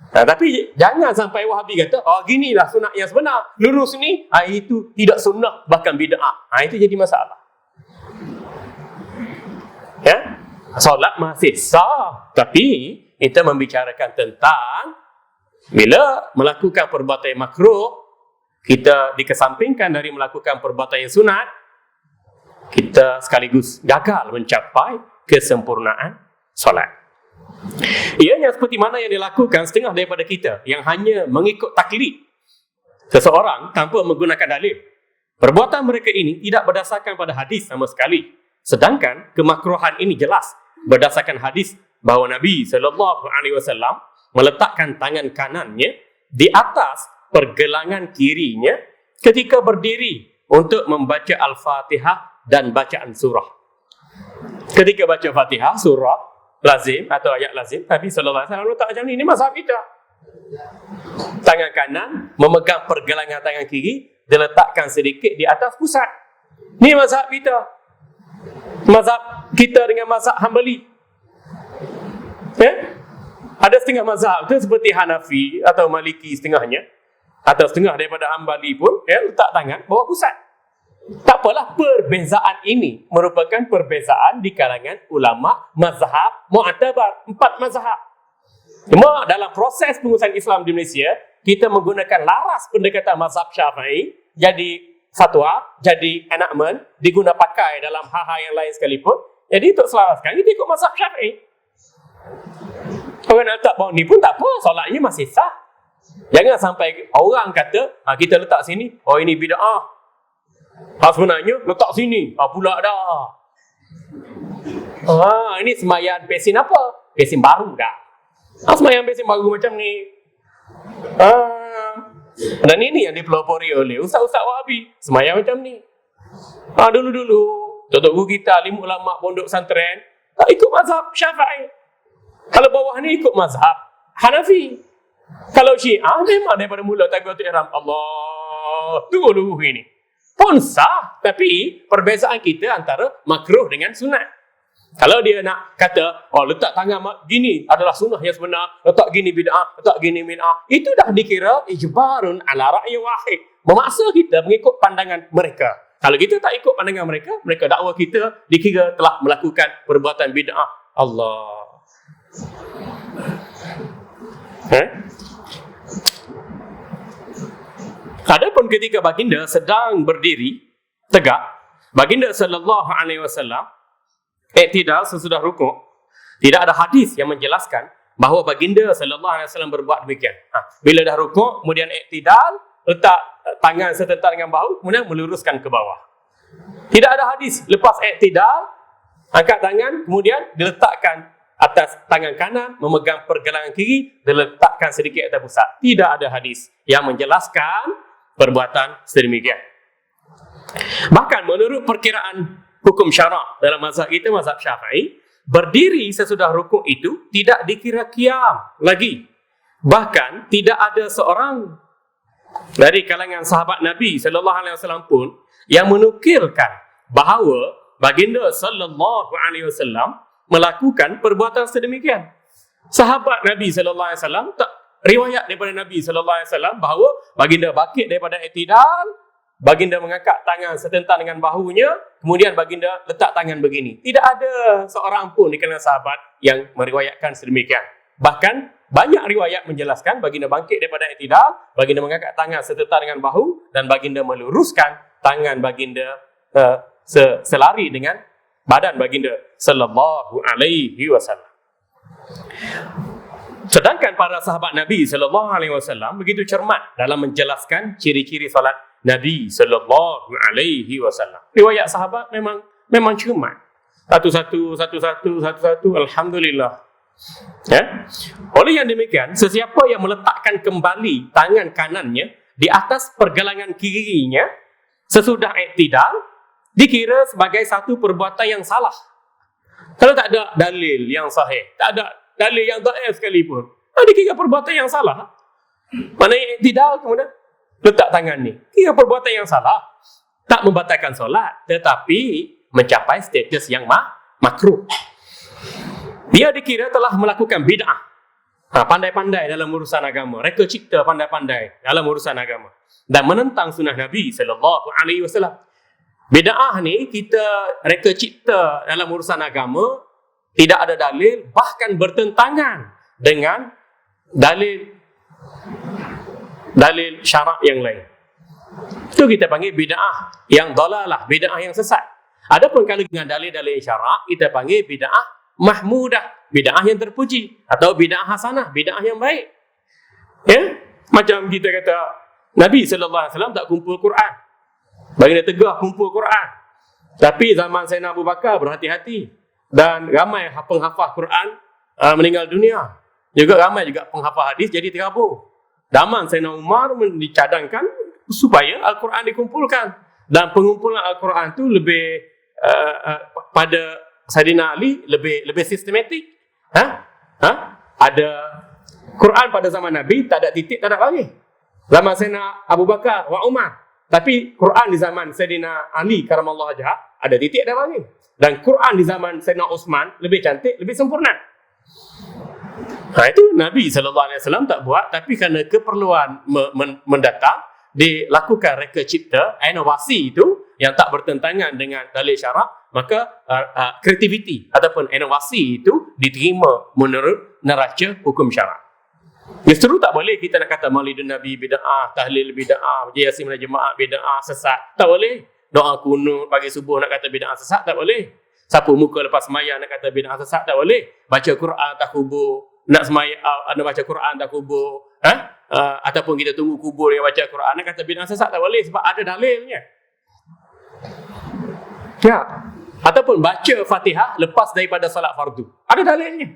Tapi jangan sampai Wahabi kata, ginilah sunat yang sebenar, lurus ni, itu tidak sunnah, bahkan bid'ah. Itu jadi masalah. Ya? Solat masih sah, tapi kita membicarakan tentang bila melakukan perbuatan yang makruh, kita dikesampingkan dari melakukan perbuatan yang sunat, kita sekaligus gagal mencapai kesempurnaan solat. Ianya seperti mana yang dilakukan setengah daripada kita yang hanya mengikut taklid seseorang tanpa menggunakan dalil. Perbuatan mereka ini tidak berdasarkan pada hadis sama sekali. Sedangkan kemakruhan ini jelas berdasarkan hadis bahawa Nabi SAW meletakkan tangan kanannya di atas pergelangan kirinya ketika berdiri untuk membaca Al-Fatihah dan bacaan surah. Ketika baca Fatihah, surah lazim atau ayat lazim, Nabi SAW letak macam ni. Ini mazhab kita. Tangan kanan memegang pergelangan tangan kiri, dia letakkan sedikit di atas pusat. Ni mazhab kita. Mazhab kita dengan mazhab Hambali. Ada setengah mazhab tu seperti Hanafi atau Maliki setengahnya, atau setengah daripada Hambali pun letak tangan bawah pusat. Tak apalah, perbezaan ini merupakan perbezaan di kalangan ulama mazhab mu'tabar, 4 mazhab. Cuma dalam proses pengurusan Islam di Malaysia, kita menggunakan laras pendekatan mazhab Syafi'i jadi fatwa, jadi enactment, diguna pakai dalam hal-hal yang lain sekalipun. Jadi untuk selaraskan, kita ikut mazhab Syafi'i. Orang nak letak bawah ni pun tak apa, solatnya masih sah. Jangan sampai orang kata, kita letak sini, oh ini bid'ah. Sebenarnya letak sini, pula dah. Ini sembahyang pesin apa? Pesin baru dah. Sembahyang pesin baru macam ni. Dan ini yang dipelopori oleh ustaz-ustaz Wahabi. Sembahyang macam ni. Dulu-dulu, tok guru kita, alim ulama pondok pesantren, ikut mazhab Syafi'i. Kalau bawah ni ikut mazhab Hanafi. Kalau Syiah memang daripada mula takbiratul ihram Allah dulu ini pun sah, tapi perbezaan kita antara makruh dengan sunat. Kalau dia nak kata letak tangan gini adalah sunnah yang sebenar, letak gini bid'ah, letak gini bid'ah, itu dah dikira ijbarun ala ra'yi wahid, memaksa kita mengikut pandangan mereka. Kalau kita tak ikut pandangan mereka, mereka dakwa kita dikira telah melakukan perbuatan bid'ah. Allah. Adapun ketika baginda sedang berdiri tegak, baginda sallallahu alaihi wasallam iktidal sesudah rukuk, tidak ada hadis yang menjelaskan bahawa baginda sallallahu alaihi wasallam berbuat demikian. Bila dah rukuk, kemudian iktidal, letak tangan setentar dengan bahu, kemudian meluruskan ke bawah. Tidak ada hadis lepas iktidal, angkat tangan, kemudian diletakkan atas tangan kanan, memegang pergelangan kiri, diletakkan sedikit atas pusat. Tidak ada hadis yang menjelaskan perbuatan sedemikian. Bahkan menurut perkiraan hukum syarak dalam mazhab kita, mazhab Syafi'i, berdiri sesudah rukuk itu tidak dikira qiyam lagi. Bahkan tidak ada seorang dari kalangan sahabat Nabi sallallahu alaihi wasallam pun yang menukilkan bahawa baginda sallallahu alaihi wasallam melakukan perbuatan sedemikian. Sahabat Nabi sallallahu alaihi wasallam tak riwayat daripada Nabi sallallahu alaihi wasallam bahawa baginda bangkit daripada iktidal, baginda mengangkat tangan setentar dengan bahunya, kemudian baginda letak tangan begini. Tidak ada seorang pun di kalangan sahabat yang meriwayatkan sedemikian. Bahkan banyak riwayat menjelaskan baginda bangkit daripada iktidal, baginda mengangkat tangan setentar dengan bahu, dan baginda meluruskan tangan baginda selari dengan badan baginda sallallahu alaihi wasallam. Sedangkan para sahabat Nabi sallallahu alaihi wasallam begitu cermat dalam menjelaskan ciri-ciri solat Nabi sallallahu alaihi wasallam. Riwayat sahabat memang cermat. Satu-satu, alhamdulillah. Oleh yang demikian, sesiapa yang meletakkan kembali tangan kanannya di atas pergelangan kirinya sesudah iktidal, dikira sebagai satu perbuatan yang salah. Kalau tak ada dalil yang sahih, tak ada dalil yang dhaif sekalipun, dikira perbuatan yang salah. Mana iktidal kemudian letak tangan ni, kira perbuatan yang salah. Tak membatalkan solat, tetapi mencapai status yang makruh. Dia dikira telah melakukan bid'ah. Pandai-pandai dalam urusan agama, reka cipta pandai-pandai dalam urusan agama, dan menentang sunnah Nabi sallallahu alaihi wasallam. Bid'ah ni kita reka cipta dalam urusan agama, tidak ada dalil, bahkan bertentangan dengan dalil syarak yang lain. Itu kita panggil bid'ah yang dalalah, bid'ah yang sesat. Adapun kalau dengan dalil-dalil syarak, kita panggil bid'ah mahmudah, bid'ah yang terpuji, atau bid'ah hasanah, bid'ah yang baik. Macam kita kata Nabi sallallahu alaihi wasallam tak kumpul Quran. Baginda tegah kumpul Quran. Tapi zaman Sayyidina Abu Bakar berhati-hati, dan ramai penghafal Quran meninggal dunia. Juga ramai juga penghafal hadis jadi terabur. Zaman Sayyidina Umar dicadangkan supaya Al-Quran dikumpulkan, dan pengumpulan Al-Quran itu lebih pada Sayyidina Ali lebih sistematik. Ada Quran pada zaman Nabi tak ada titik, tak ada lagi. Zaman Sayyidina Abu Bakar wa Umar Tapi Quran di zaman Sayyidina Ali karamallahu wajhah ada titik ada bagi. Dan Quran di zaman Sayyidina Uthman lebih cantik, lebih sempurna. Itu Nabi SAW tak buat, tapi kerana keperluan mendatang, dilakukan reka cipta, inovasi itu yang tak bertentangan dengan dalil syarak, maka kreativiti ataupun inovasi itu diterima menurut neraca hukum syarak. Justru tak boleh kita nak kata maulidun Nabi bid'ah, tahlil bid'ah, yasin jemaah bid'ah, sesat. Tak boleh. Doa kunut pagi subuh nak kata bid'ah sesat, tak boleh. Sapu muka lepas sembahyang nak kata bid'ah sesat, tak boleh. Baca Quran tak kubur, nak sembahyang nak baca Quran tak kubur, ataupun kita tunggu kubur yang baca Quran nak kata bid'ah sesat, tak boleh sebab ada dalilnya. Ya. Ataupun baca Fatihah lepas daripada solat fardu, ada dalilnya.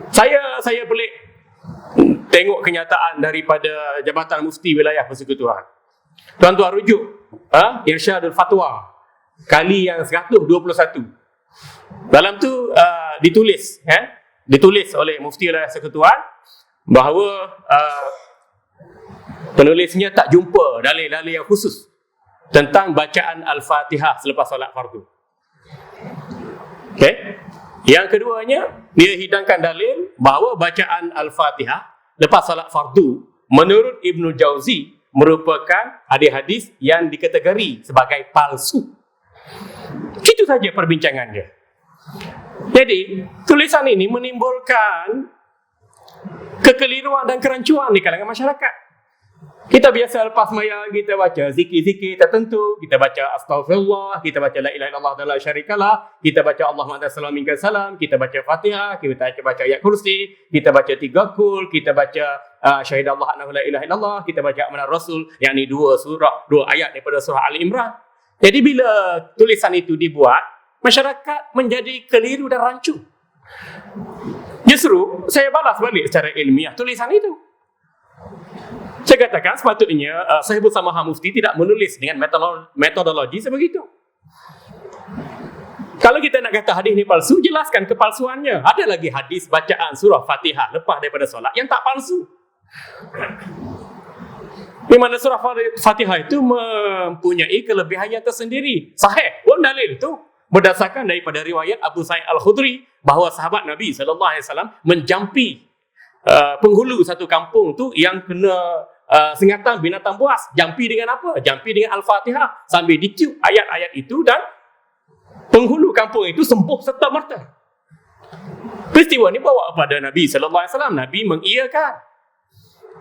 Saya pelik tengok kenyataan daripada Jabatan Mufti Wilayah Persekutuan. Tuan-tuan rujuk Irsyadul Fatwa kali yang 121. Dalam tu ditulis oleh Mufti Wilayah Persekutuan bahawa penulisnya tak jumpa dalil-dalil yang khusus tentang bacaan Al-Fatihah selepas solat fardu. Okey. Yang keduanya, dia hidangkan dalil bahawa bacaan Al-Fatihah lepas solat fardu menurut Ibnu Jauzi merupakan hadis yang dikategori sebagai palsu. Itu saja perbincangannya. Jadi, tulisan ini menimbulkan kekeliruan dan kerancuan di kalangan masyarakat. Kita biasa lepas sembahyang kita baca zikir-zikir tertentu, kita baca astaghfirullah, kita baca la ilaha illallah wa la syarikalah, kita baca Allahumma anta salam minka salam, kita baca Fatihah, kita baca ayat kursi, kita baca 3 kul, kita baca syahidallah annahu la ilaha illallah, kita baca amanar rasul, yakni 2 ayat daripada surah Ali Imran. Jadi bila tulisan itu dibuat, masyarakat menjadi keliru dan rancu. Justru saya balas balik secara ilmiah tulisan itu. Saya katakan sepatutnya Sahibul Samahah Mufti tidak menulis dengan metodologi sebegitu. Kalau kita nak kata hadis ni palsu, jelaskan kepalsuannya. Ada lagi hadis bacaan surah Fatihah lepas daripada solat yang tak palsu. Di mana surah Fatihah itu mempunyai kelebihannya tersendiri. Sahih pun dalil itu berdasarkan daripada riwayat Abu Sa'id Al-Khudri bahawa sahabat Nabi SAW menjampi penghulu satu kampung tu yang kena sengatan binatang buas. Jampi dengan apa? Jampi dengan Al-Fatihah sambil ditiup ayat-ayat itu dan penghulu kampung itu sembuh serta-merta. Peristiwa ini bawa kepada Nabi SAW. Nabi mengiyakan.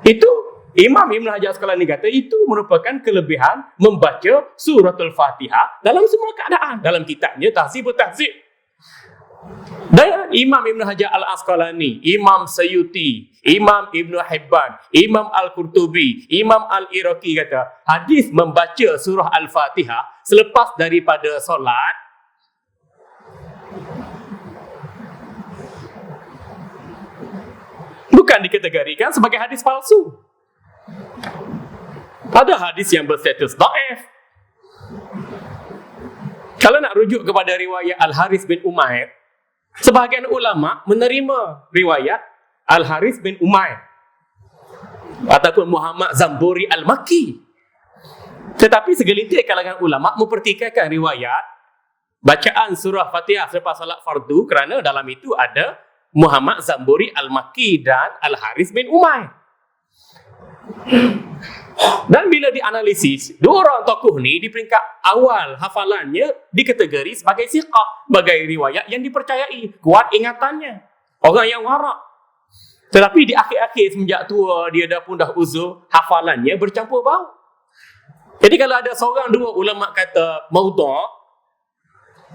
Itu Imam Ibn Hajar Asqalani kata itu merupakan kelebihan membaca suratul Fatihah dalam semua keadaan. Dalam kitabnya Tahzibut Tahzib. Dan Imam Ibn Hajar Al-Asqalani, Imam Sayyuti, Imam Ibn Hibban, Imam Al-Qurtubi, Imam Al-Iraqi kata, hadis membaca surah Al-Fatihah selepas daripada solat bukan dikategorikan sebagai hadis palsu. Ada hadis yang berstatus dhaif. Kalau nak rujuk kepada riwayat Al-Harith bin Umair, sebahagian ulama menerima riwayat Al-Harith bin Umair ataupun Muhammad Zamburi Al-Makki. Tetapi segelintir kalangan ulama mempertikaikan riwayat bacaan surah Fatihah selepas salat fardu kerana dalam itu ada Muhammad Zamburi Al-Makki dan Al-Harith bin Umair. Dan bila dianalisis, 2 orang tokoh ni di peringkat awal hafalannya dikategori sebagai siqah, sebagai riwayat yang dipercayai, kuat ingatannya, orang yang warak. Tetapi di akhir-akhir semenjak tua dia dah uzur, hafalannya bercampur bau. Jadi kalau ada seorang 2 ulama kata maudhu',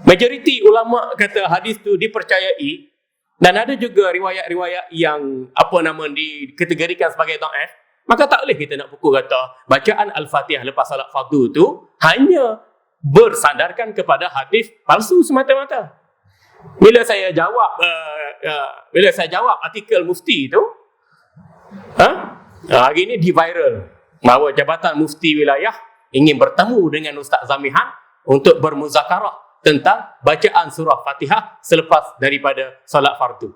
majoriti ulama kata hadis tu dipercayai, dan ada juga riwayat-riwayat yang dikategorikan sebagai dhaif, maka tak boleh kita nak pukul kata bacaan Al-Fatihah lepas salat fardu tu hanya bersandarkan kepada hadis palsu semata-mata. Bila saya jawab artikel Mufti tu, hari ini di viral bahawa Jabatan Mufti Wilayah ingin bertemu dengan Ustaz Zamihan untuk bermuzakarah tentang bacaan surah Fatihah selepas daripada salat fardu.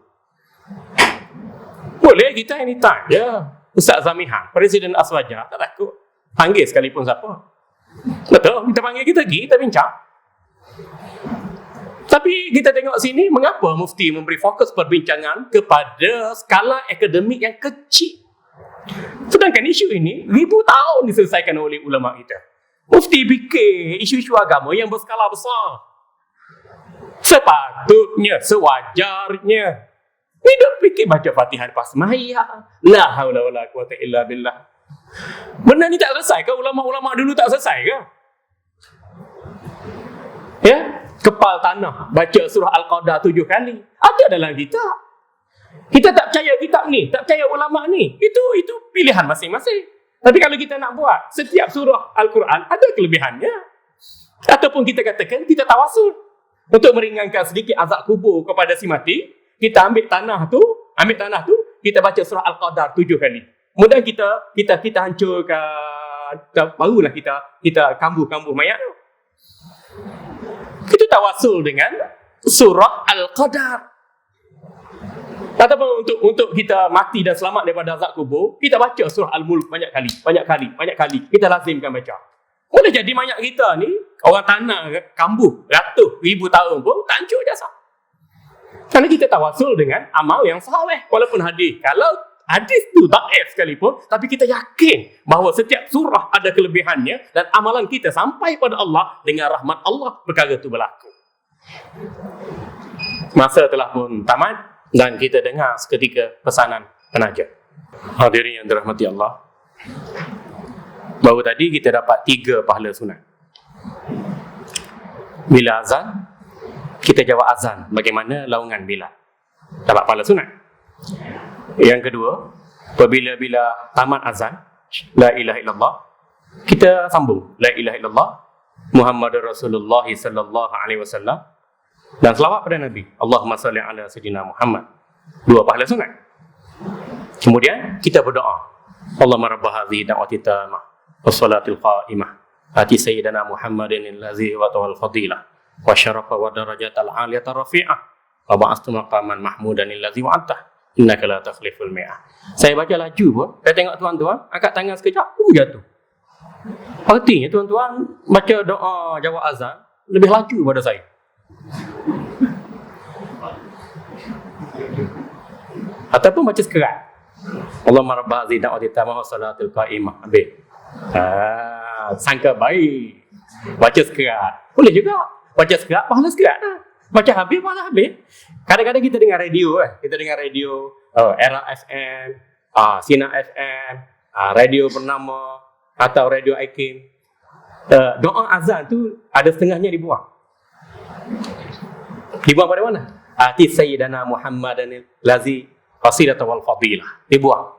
Boleh kita anytime ya. Ustaz Zamihan, Presiden Aswaja, tak takut. Panggil sekalipun siapa. Betul, kita panggil, kita pergi, kita bincang. Tapi kita tengok sini, mengapa mufti memberi fokus perbincangan kepada skala akademik yang kecil? Sedangkan isu ini 1000 tahun diselesaikan oleh ulama kita. Mufti fikir isu-isu agama yang berskala besar. Sepatutnya, sewajarnya. Tidak fikir baca Fatihah lepas sembahyang. La haula wala quwata illa billah. Benda ni tak selesai ke? Ulama-ulama dulu tak selesai ke? Ya, kepal tanah baca surah Al-Qadar 7 kali. Ada dalam kitab. Kita tak percaya kitab ni, tak percaya ulama ni. Itu pilihan masing-masing. Tapi kalau kita nak buat, setiap surah Al-Quran ada kelebihannya. Ataupun kita katakan, kita tawasul. Untuk meringankan sedikit azab kubur kepada si mati, kita ambil tanah tu, kita baca surah Al-Qadar 7 kali. Kemudian kita hancurkan, barulah kita kambuh mayat tu. Kita tawasul dengan surah Al-Qadar. Ataupun untuk kita mati dan selamat daripada azab kubur, kita baca surah Al-Mulk banyak kali. Kita lazimkan baca. Boleh jadi mayat kita ni, orang tanah kambuh ratus ribu tahun pun tak hancur jasa. Kerana kita tawasul dengan amal yang saleh. Walaupun hadis, kalau hadis tu dhaif sekalipun, tapi kita yakin bahawa setiap surah ada kelebihannya dan amalan kita sampai pada Allah dengan rahmat Allah perkara itu berlaku. Masa telah pun tamat dan kita dengar seketika pesanan penaja. Hadirin yang dirahmati Allah, baru tadi kita dapat 3 pahala sunat. Bila azan, kita jawab azan bagaimana laungan Bilal, dapat pahala sunat. Yang kedua, bila tamat azan, la ilaha illallah, kita sambung la ilaha illallah Muhammadur Rasulullah sallallahu alaihi wasallam dan selawat pada Nabi, Allahumma salli ala sayyidina Muhammad. 2 pahala sunat. Kemudian kita berdoa, Allahumma rabb hadhihi da'wati tammah was-salatil qa'imah ati sayyidina Muhammadin allazi wa tawal fadilah wa syarafa wa darajatal aliyata rafi'ah wa ba'astu maqaman mahmudan allazi wa'atah innaka la takhliful mi'ah. Saya baca laju pun, saya tengok tuan-tuan angkat tangan sekejap pun jatuh. Artinya tuan-tuan baca doa jawab azan lebih laju pada saya. Ataupun baca sekerat, Allahumma rabb hadhihi da'wati tammah wa salatil qa'imah. Habis. Sangka baik. Baca sekerat. Boleh juga. Baca sekerat, pahala sekerat. Baca habis, pahala habis. Kadang-kadang kita dengar radio. Kita dengar radio Era FM, Sinar FM, radio bernama atau radio Aikim. Doa azan tu ada setengahnya dibuang. Dibuang pada mana? Ati sayyidana Muhammadan lazi fasilata wal fadilah. Dibuang.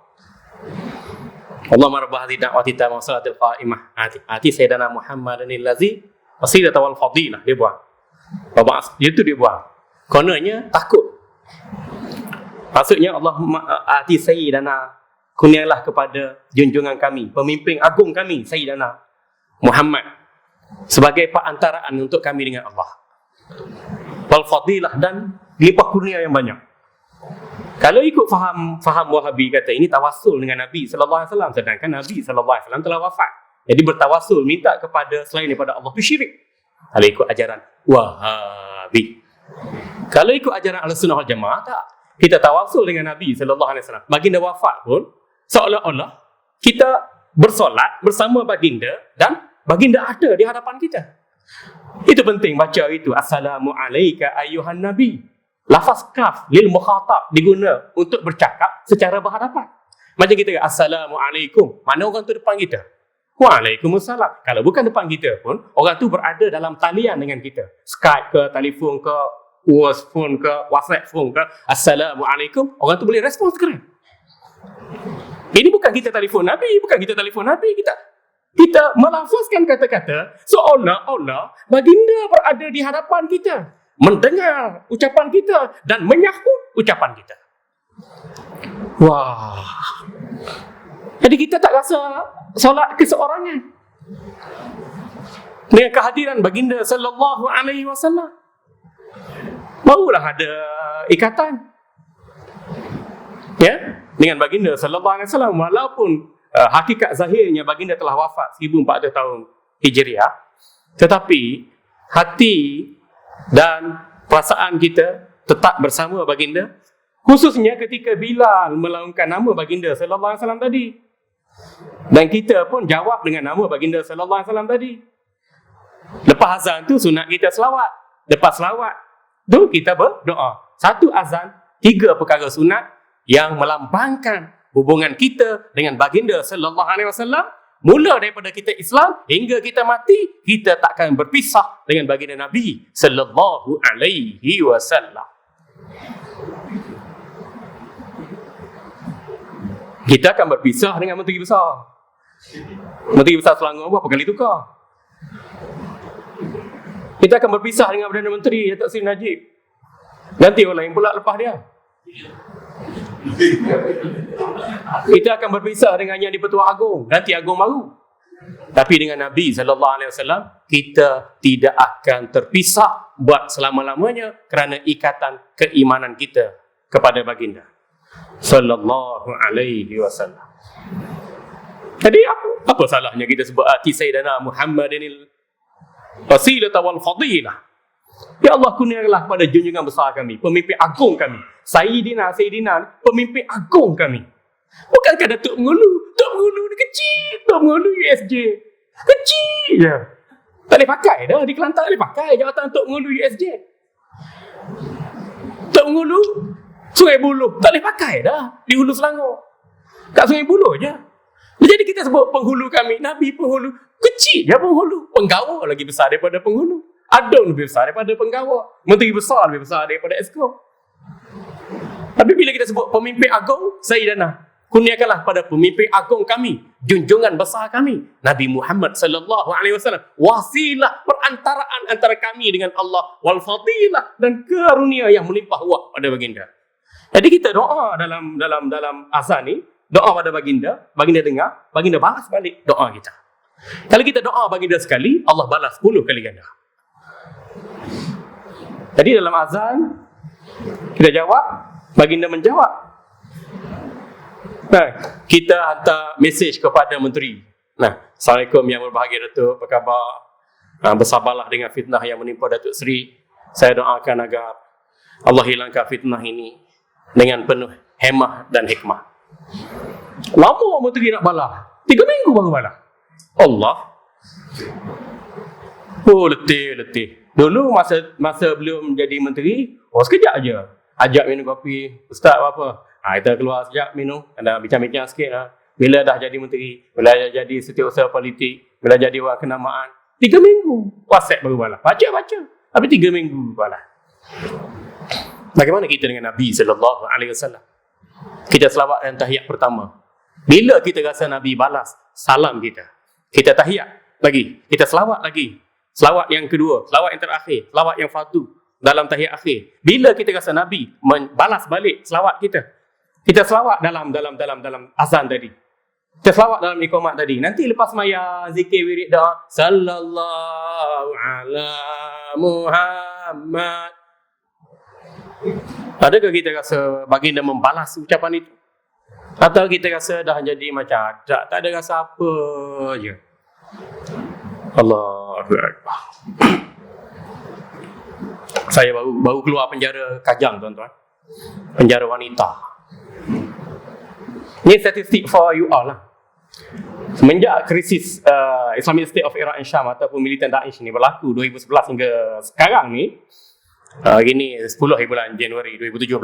Allahumma rabb hadhihi da'wati tammah wa salatil qa'imah ati sayyidana Muhammadan lazi fasilata wal fadilah. Dibuang. Bapak itu dibuang. Kononnya takut. Maksudnya Allahumma ati sayyidana, kurnialah kepada junjungan kami, pemimpin agung kami sayyidana Muhammad sebagai perantaraan untuk kami dengan Allah. Wal fadilah, dan limpah kurnia yang banyak. Kalau ikut faham Wahabi kata ini tawassul dengan Nabi sallallahu alaihi wasallam, sedangkan Nabi sallallahu alaihi wasallam telah wafat. Jadi bertawassul minta kepada selain daripada Allah itu syirik. Kalau ikut ajaran Wahabi. Kalau ikut ajaran Ahlussunnah wal Jamaah tak. Kita tawassul dengan Nabi sallallahu alaihi wasallam. Baginda wafat pun seolah-olah kita bersolat bersama baginda dan baginda ada di hadapan kita. Itu penting baca itu. Assalamu alayka ayyuhan nabi. Lafaz kaf lil mukhatab diguna untuk bercakap secara berhadapan. Macam kita kata assalamualaikum, mana orang tu depan kita? Waalaikumsalam. Kalau bukan depan kita pun, orang tu berada dalam talian dengan kita. Skype ke, telefon ke, WhatsApp phone ke, WhatsApp phone ke, assalamualaikum, orang tu boleh respon segera. Ini bukan kita telefon Nabi, kita melafazkan kata-kata seolah-olah baginda berada di hadapan kita, mendengar ucapan kita dan menyahut ucapan kita. Wah. Jadi kita tak rasa solat keseorangan dengan kehadiran baginda sallallahu alaihi wasallam. Barulah ada ikatan. Ya, dengan baginda sallallahu alaihi wasallam, walaupun hakikat zahirnya baginda telah wafat 1400 tahun Hijriah, tetapi hati dan perasaan kita tetap bersama baginda, khususnya ketika Bilal melaungkan nama baginda sallallahu alaihi wasallam tadi. Dan kita pun jawab dengan nama baginda sallallahu alaihi wasallam tadi. Lepas azan tu sunat kita selawat. Lepas selawat tu kita berdoa. Satu azan, 3 perkara sunat yang melambangkan hubungan kita dengan baginda sallallahu alaihi wasallam. Mula daripada kita Islam hingga kita mati, kita takkan berpisah dengan baginda Nabi sallallahu alaihi wasallam. Kita akan berpisah dengan Menteri Besar. Menteri Besar Selangor berapa kali tukar? Kita akan berpisah dengan Perdana Menteri Datuk Seri Najib. Nanti orang lain pula lepas dia. Kita akan berpisah dengan Yang di-Pertuan Agong, nanti Agong baru. Tapi dengan Nabi sallallahu alaihi wasallam kita tidak akan terpisah buat selama-lamanya kerana ikatan keimanan kita kepada baginda sallallahu alaihi wasallam. Jadi apa salahnya kita sebut ati Sayyidina Muhammadinil wasilah wal fadilah. Ya Allah, kurniakanlah kepada junjungan besar kami, pemimpin agung kami, Sayyidina pemimpin agung kami. Bukankah Datuk Mengulu ni kecil, Datuk Mengulu USJ kecil je, tak boleh pakai dah di Kelantan, tak boleh pakai jawatan Datuk Mengulu USJ. Datuk Mengulu Sungai Buloh tak boleh pakai dah di Hulu Selangor, kat Sungai Buloh je. Jadi kita sebut penghulu kami, Nabi penghulu kecil je, penghulu penggawa lagi besar daripada penghulu, Adun lebih besar daripada penggawa, Menteri Besar lebih besar daripada Exco. Tapi bila kita sebut pemimpin agung, Sayyidina, kurniakanlah pada pemimpin agung kami, junjungan besar kami, Nabi Muhammad sallallahu alaihi wasallam, wasilah perantaraan antara kami dengan Allah, wal fadilah, dan karunia yang melimpah ruah pada baginda. Jadi kita doa dalam azan ni, doa pada baginda dengar, baginda balas balik doa kita. Kalau kita doa baginda sekali, Allah balas 10 kali ganda. Jadi dalam azan kita jawab, baginda menjawab. Nah, kita hantar mesej kepada menteri. Assalamualaikum yang berbahagia Datuk, apa khabar? Bersabarlah dengan fitnah yang menimpa Datuk Seri. Saya doakan agar Allah hilangkan fitnah ini dengan penuh hemah dan hikmah. Lama menteri nak balas, 3 minggu baru balas. Allah. Oh, letih. Dulu masa belum jadi menteri, sekejap je ajak minum kopi, ustaz apa? Kita keluar sekejap minum, ada bincang-bincang sikit lah. Bila dah jadi menteri, bila dah jadi setiausaha politik, bila jadi orang kenamaan, 3 minggu WhatsApp baru balas. Baca. Tapi 3 minggu balas. Bagaimana kita dengan Nabi sallallahu alaihi wasallam? Kita selawat dan tahiyat pertama. Bila kita rasa Nabi balas salam kita, kita tahiyat lagi, kita selawat lagi. Selawat yang kedua, selawat yang terakhir, selawat yang fardu dalam tahiyat akhir. Bila kita rasa Nabi balas balik selawat kita, kita selawat dalam azan tadi, kita selawat dalam iqamat tadi. Nanti lepas maya zikir wirid doa sallallahu ala Muhammad, adakah kita rasa baginda membalas ucapan itu? Atau kita rasa dah jadi macam tak ada rasa apa je? Allahu Akbar. Saya baru keluar penjara Kajang, tuan-tuan. Penjara wanita. Ini statistik for you all lah. Semenjak krisis Islamic State of Iraq and Sham ataupun militan Daesh ni berlaku 2011 hingga sekarang ni, hari ni 10 bulan Januari 2017,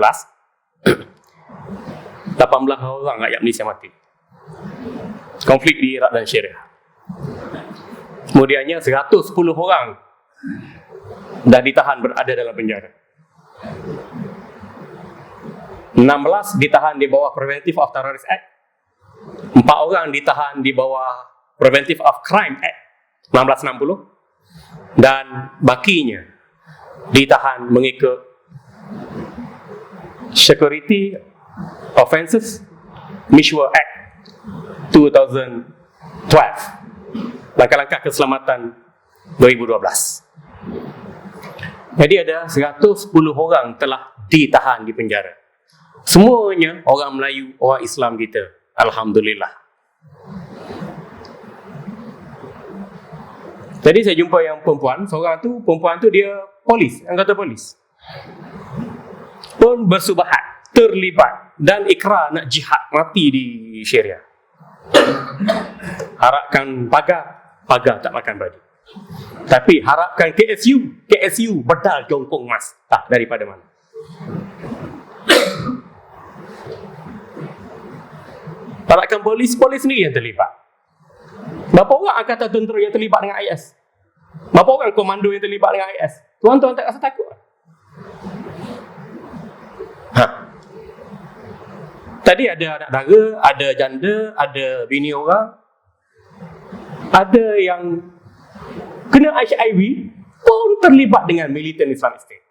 18 orang rakyat Malaysia mati. Konflik di Iraq dan Syria. Kemudiannya 110 orang dah ditahan berada dalam penjara. 16 ditahan di bawah Preventive of Terrorist Act. 4 orang ditahan di bawah Preventive of Crime Act 1960. Dan bakinya ditahan mengikut Security Offences Mutual Act 2012. Langkah-langkah keselamatan 2012. Jadi ada 110 orang telah ditahan di penjara. Semuanya orang Melayu, orang Islam kita. Alhamdulillah. Jadi saya jumpa yang perempuan tu dia polis, anggota polis. Pun bersubahat, terlibat dan ikrar nak jihad mati di Syria. Harapkan pagar tak makan badi. Tapi harapkan KSU bedal jongkong emas. Tak daripada mana. Harapkan polis sendiri yang terlibat. Berapa orang angkatan tentera yang terlibat dengan IS? Berapa orang komando yang terlibat dengan IS? Tuan-tuan tak rasa takut? Tadi ada anak dara, ada janda, ada bini orang, ada yang kena HIV pun terlibat dengan militan Islamic State.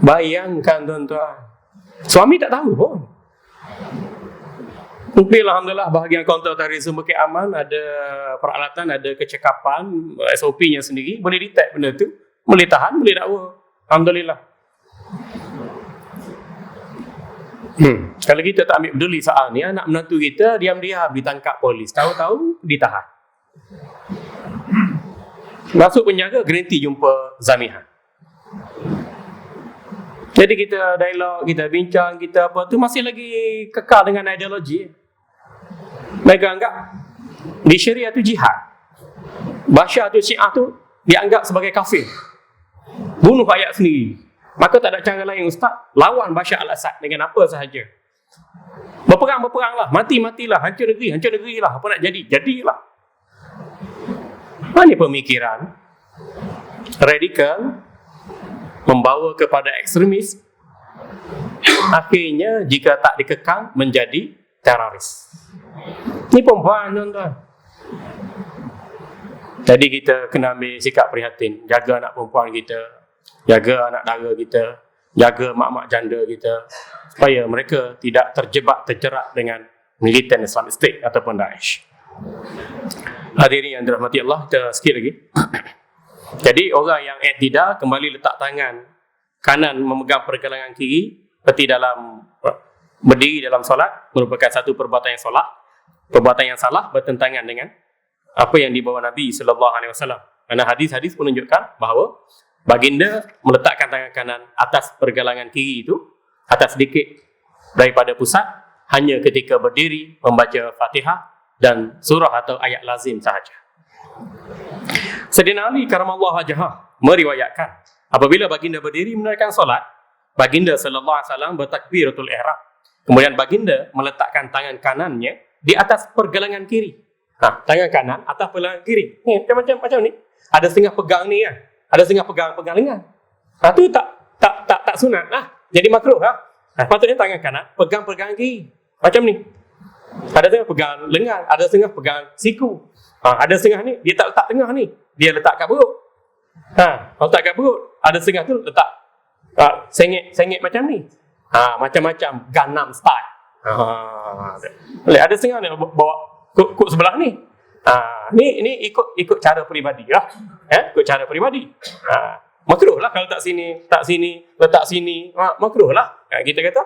Bayangkan tuan-tuan, suami tak tahu pun. Mungkin alhamdulillah bahagian kaunter terorisme Bukit Aman ada peralatan, ada kecekapan, SOP-nya sendiri, boleh detect benda tu, boleh tahan, boleh dakwa. Alhamdulillah. Kalau kita tak ambil peduli soal ni, anak menantu kita diam-diam ditangkap polis, tahu-tahu ditahan. Masuk penjara, garanti jumpa Zamihan. Jadi kita dialog, kita bincang, kita apa tu masih lagi kekal dengan ideologi. Mereka anggap di Syria tu jihad. Bashar tu, Syiah tu dianggap sebagai kafir. Bunuh rakyat sendiri. Maka tak ada cara lain ustaz, lawan Bashar al-Assad dengan apa sahaja. Berperang-berperanglah, mati-matilah, hancur negeri lah, apa nak jadilah. Mana pemikiran radikal membawa kepada ekstremis, akhirnya jika tak dikekang menjadi teroris. Ini perempuan tuan-tuan. Jadi kita kena ambil sikap prihatin, jaga anak perempuan kita, jaga anak dara kita, jaga mak-mak janda kita, supaya mereka tidak terjerak dengan militan Islamic State ataupun Daesh. Hadirin yang dirahmati Allah, kita sikit lagi. Jadi orang yang i'tidal kembali letak tangan kanan memegang pergelangan kiri seperti dalam berdiri dalam solat, merupakan satu perbuatan yang salah, bertentangan dengan apa yang dibawa Nabi sallallahu alaihi wasallam. Kerana hadis-hadis menunjukkan bahawa baginda meletakkan tangan kanan atas pergelangan kiri itu, atas sedikit daripada pusat, hanya ketika berdiri membaca Fatihah dan surah atau ayat lazim sahaja. Sayyidina Ali karamallahu wajhah meriwayatkan apabila baginda berdiri menunaikan solat, baginda sallallahu alaihi wasallam bertakbiratul ihram. Kemudian baginda meletakkan tangan kanannya di atas pergelangan kiri. Tangan kanan atas pergelangan kiri. Ni macam ni. Ada setengah pegang ni kan. Ada setengah pegang lengan. Tu tak sunat lah. Jadi makruh lah. Patutnya tangan kanan pegang pergelangan kiri. Macam ni. Ada setengah pegang lengan, ada setengah pegang siku. Ada setengah ni dia tak letak tengah ni. Dia letak kat perut. Letak kat perut. Ada setengah tu letak sengit macam ni. Macam-macam Gangnam Style. Ada setengah ni bawa kok sebelah ni. Ni ikut cara peribadi lah. Ikut cara peribadi. Makruh lah kalau tak sini, letak sini. Makruh lah. Kita kata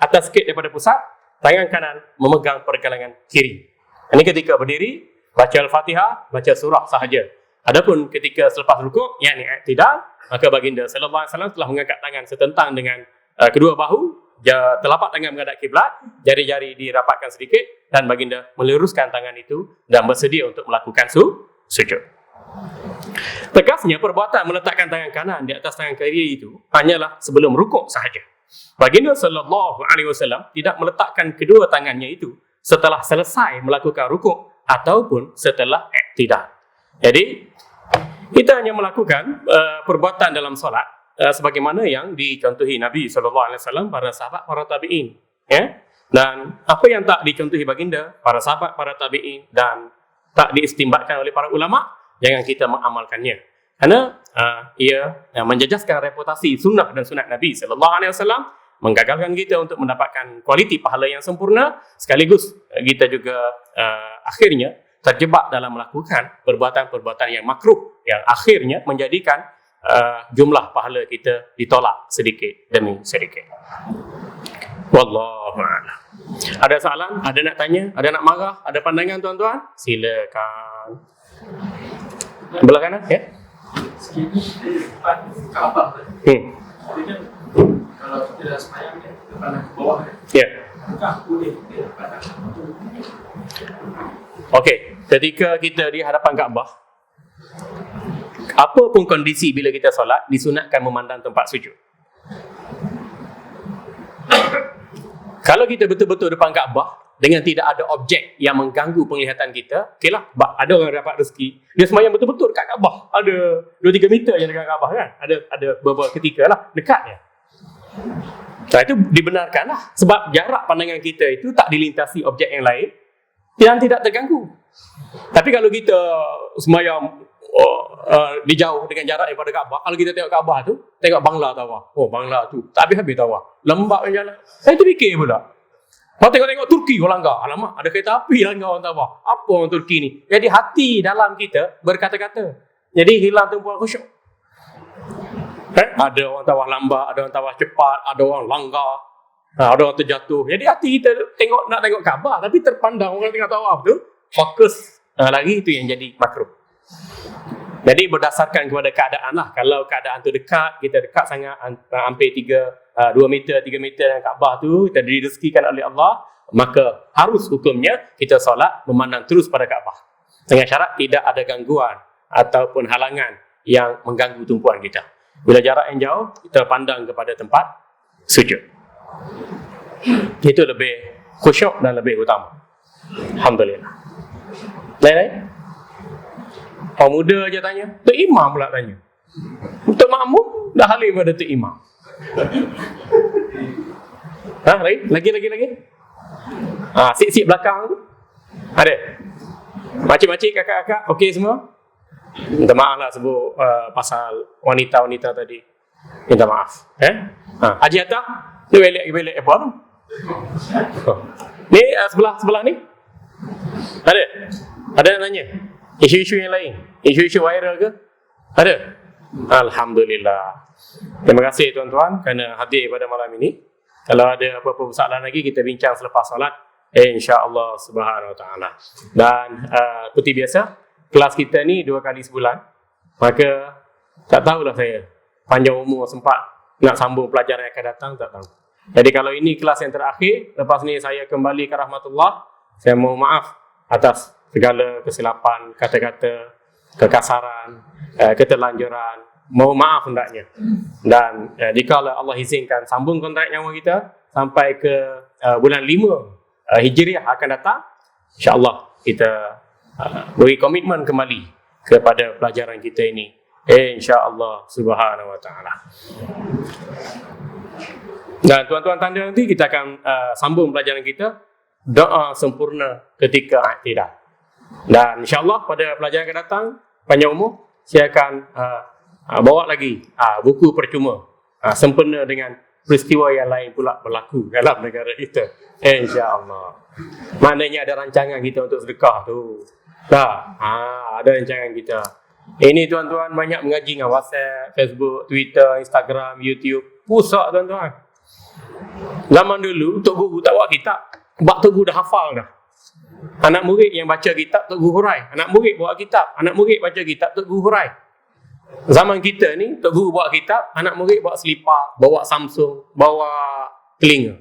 atas sikit daripada pusat, tangan kanan memegang pergelangan kiri. Ini ketika berdiri, baca Al-Fatihah, baca surah sahaja. Adapun ketika selepas rukuk, yakni i'tidal, maka baginda sallallahu alaihi wasallam telah mengangkat tangan setentang dengan kedua bahu, telapak tangan menghadap kiblat, jari-jari dirapatkan sedikit, dan baginda meluruskan tangan itu dan bersedia untuk melakukan sujud. Tegasnya perbuatan meletakkan tangan kanan di atas tangan kiri itu hanyalah sebelum rukuk sahaja. Baginda sallallahu alaihi wasallam tidak meletakkan kedua tangannya itu setelah selesai melakukan rukuk ataupun setelah i'tidal. Jadi kita hanya melakukan perbuatan dalam solat sebagaimana yang dicontohi Nabi sallallahu alaihi wasallam, para sahabat, para tabi'in, dan apa yang tak dicontohi baginda, para sahabat, para tabi'in, dan tak diistimbatkan oleh para ulama, jangan kita mengamalkannya. Kerana ia menjejaskan reputasi sunnah dan sunat Nabi sallallahu alaihi wasallam, menggagalkan kita untuk mendapatkan kualiti pahala yang sempurna, sekaligus kita juga akhirnya terjebak dalam melakukan perbuatan-perbuatan yang makruh yang akhirnya menjadikan jumlah pahala kita ditolak sedikit demi sedikit. Wallahu a'lam. Ada soalan? Ada nak tanya? Ada nak marah? Ada pandangan tuan-tuan? Silakan. Belah kanan, ya. Segini di depan Ka'bah. Hmm. Jadi kan kalau tidak semayang ya depan ke bawah ya. Ya. Bukan boleh di depan. Okey, ketika kita di hadapan Kaabah, apa pun kondisi bila kita solat, disunatkan memandang tempat sujud. Kalau kita betul-betul depan Kaabah dengan tidak ada objek yang mengganggu penglihatan kita, okeylah, ada orang dapat rezeki, dia semayang betul-betul dekat Kaabah. Ada 2-3 meter yang dekat Kaabah kan? Ada beberapa ketika lah dekatnya. Nah, itu dibenarkanlah sebab jarak pandangan kita itu tak dilintasi objek yang lain yang tidak terganggu. Tapi kalau kita semayang di jauh dengan jarak daripada Kaabah, kalau kita tengok Kaabah tu, tengok Bangla tawaf. Oh, Bangla tu tak habis-habis tawaf. Lembab yang jalan. Saya terfikir pula. Kalau tengok Turki orang langgar. Alamak, ada kereta api langgar orang tawaf. Apa orang Turki ni? Jadi hati dalam kita berkata-kata. Jadi hilang tumpuan khusyuk. Ada orang tawaf lambat, ada orang tawaf cepat, ada orang langgar, ada orang terjatuh. Jadi hati kita nak tengok Kaabah, tapi terpandang orang tengah tawaf tu, fokus lagi, itu yang jadi makruh. Jadi berdasarkan kepada keadaan lah. Kalau keadaan tu dekat, kita dekat sangat, hampir 2 meter, 3 meter dengan Kaabah tu, kita direzekikan oleh Allah, maka harus hukumnya kita solat memandang terus pada Kaabah. Dengan syarat tidak ada gangguan ataupun halangan yang mengganggu tumpuan kita. Bila jarak yang jauh, kita pandang kepada tempat sujud. Itu lebih khusyuk dan lebih utama. Alhamdulillah. Lain-lain? Orang muda je tanya. Tok Imam pula tanya. Untuk makmum, dah halim pada Tok Imam. Lagi? Sip-sip belakang tu. Ada? Makcik-makcik, kakak-kakak, okey semua? Minta maaf lah sebut pasal wanita-wanita tadi. Minta maaf. Haji Atta, dia belek apa tu? Ni sebelah ni? Ada yang tanya? Isu-isu yang lain? Isu-isu viral ke? Ada? Alhamdulillah. Terima kasih tuan-tuan kerana hadir pada malam ini. Kalau ada apa-apa soalan lagi, kita bincang selepas solat, insya-Allah subhanahu wa ta'ala. Dan seperti biasa, kelas kita ni 2 kali sebulan. Maka tak tahulah saya panjang umur sempat nak sambung pelajaran yang akan datang, tak tahu. Jadi kalau ini kelas yang terakhir, lepas ni saya kembali ke rahmatullah. Saya mohon maaf atas segala kesilapan, kata-kata, kekasaran, keterlanjuran. Mohon maaf hendaknya. Dan jika Allah izinkan sambung kontrak nyawa kita sampai ke bulan 5 Hijriah akan datang, insya-Allah kita beri komitmen kembali kepada pelajaran kita ini, insya-Allah subhanahu wa ta'ala. Dan tuan-tuan tanda nanti kita akan sambung pelajaran kita, doa sempurna ketika i'tidal. Dan insya-Allah pada pelajaran akan datang panjang umur, saya akan bawa lagi buku percuma sempurna dengan peristiwa yang lain pula berlaku dalam negara kita, insya-Allah. Maknanya ada rancangan kita untuk sedekah tu. Tak, ada rancangan kita. Ini tuan-tuan banyak mengaji dengan WhatsApp, Facebook, Twitter, Instagram, YouTube. Pusat tuan-tuan. Zaman dulu Tok Guru tak bawa kitab, sebab Tok Guru dah hafal dah. Anak murid yang baca kitab, Tok Guru hurai. Anak murid bawa kitab, anak murid baca kitab, Tok Guru hurai. Zaman kita ni, Tok Guru bawa kitab, anak murid bawa selipar, bawa Samsung, bawa telinga.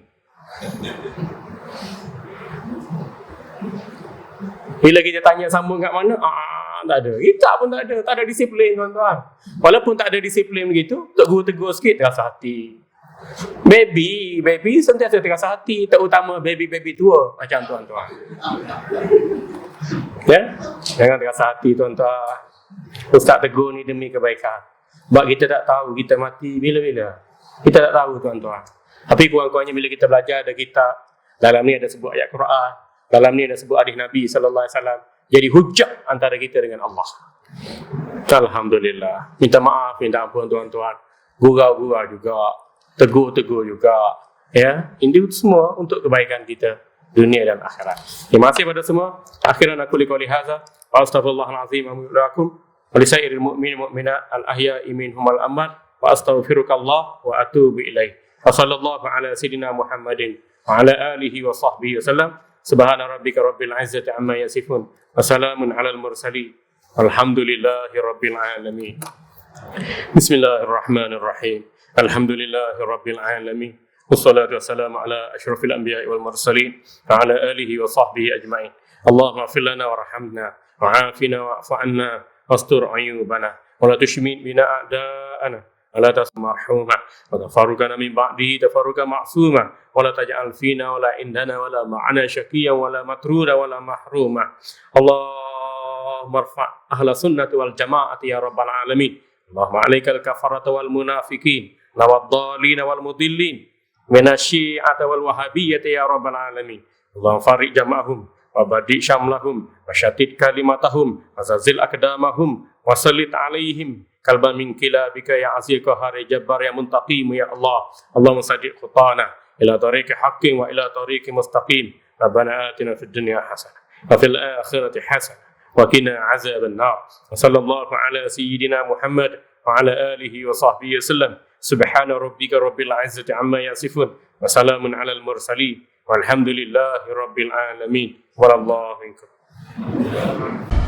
Bila kita tanya sambung kat mana, tak ada. Kitab pun tak ada. Tak ada disiplin tuan-tuan. Walaupun tak ada disiplin begitu, Tok Guru tegur sikit, terasa hati. Baby sentiasa terasa hati, terutama baby tua macam tuan-tuan. Ya? Jangan terasa hati tuan-tuan. Ustaz tegur ni demi kebaikan. Sebab kita tak tahu kita mati bila-bila. Kita tak tahu tuan-tuan. Tapi kurang-kurangnya bila kita belajar ada kitab, dalam ni ada sebut ayat Quran, dalam ni ada sebut hadis Nabi sallallahu alaihi wasallam. Jadi hujah antara kita dengan Allah. Alhamdulillah. Minta maaf, minta ampun tuan-tuan. Gurau-gurau juga, tegur-tegur juga. Ya, ini semua untuk kebaikan kita dunia dan akhirat. Terima kasih pada semua. Akhiran aku liqauli hadza wa astaghfirullahal azim wa lakum wa lisairil mu'minin mu'minat al ahya'i minhum wal amwat wa astaghfirukallah wa atubu ilaih. Wa sallallahu ala sayidina Muhammadin wa ala alihi wa sahbihi wasallam. Subhana rabbika rabbil izzati amma yasifun wa salamun alal mursalin Alhamdulillahi Rabbil Alamin. Bismillahirrahmanirrahim. Alhamdulillahi Rabbil Alamin. Wassalatu wassalamu ala asyrafil anbiya'i wal mursalin wa ala alihi wa sahbihi ajma'in. Allahumma fir lana warhamna wa'afina wa'fu 'anna wastur 'uyubana wa la tushmit bina a'da'ana wa la tasmarhuma wa tafarruqana min ba'dihi tafarruqan ma'suma wa la taj'al fina wa la indana wa la ma'ana syaqiyyan wa la matruda wa la mahruma. Allahumma irfa' ahla sunnati wal jama'ati ya rabbal alamin. Allahumma 'alaikal kafarata wal munafiqin wad dhalin wal mudillin minasyi'ati wal wahabiyyati ya rabbal alamin. Allahumma farriq jama'ahum wa badi' syamlahum wa syatid kalimatahum wa zazil aqdamahum wa sallit 'alaihim kalban min kilabika ya aziz qahhar ya jabbar ya muntaqim ya Allah. Allahumma saddiq khutana ila tariqi haqqin wa ila tariqi mustaqim. Rabbana atina fid dunya hasanah wa fil akhirati hasanah wa qina 'adzaban nar. Wa sallallahu ala sayyidina Muhammad wa ala alihi wa sahbihi wasallam. Subhana rabbika rabbil izzati amma yasifun wa salamun alal mursalin walhamdulillahi rabbil alamin. Wallahu a'lam.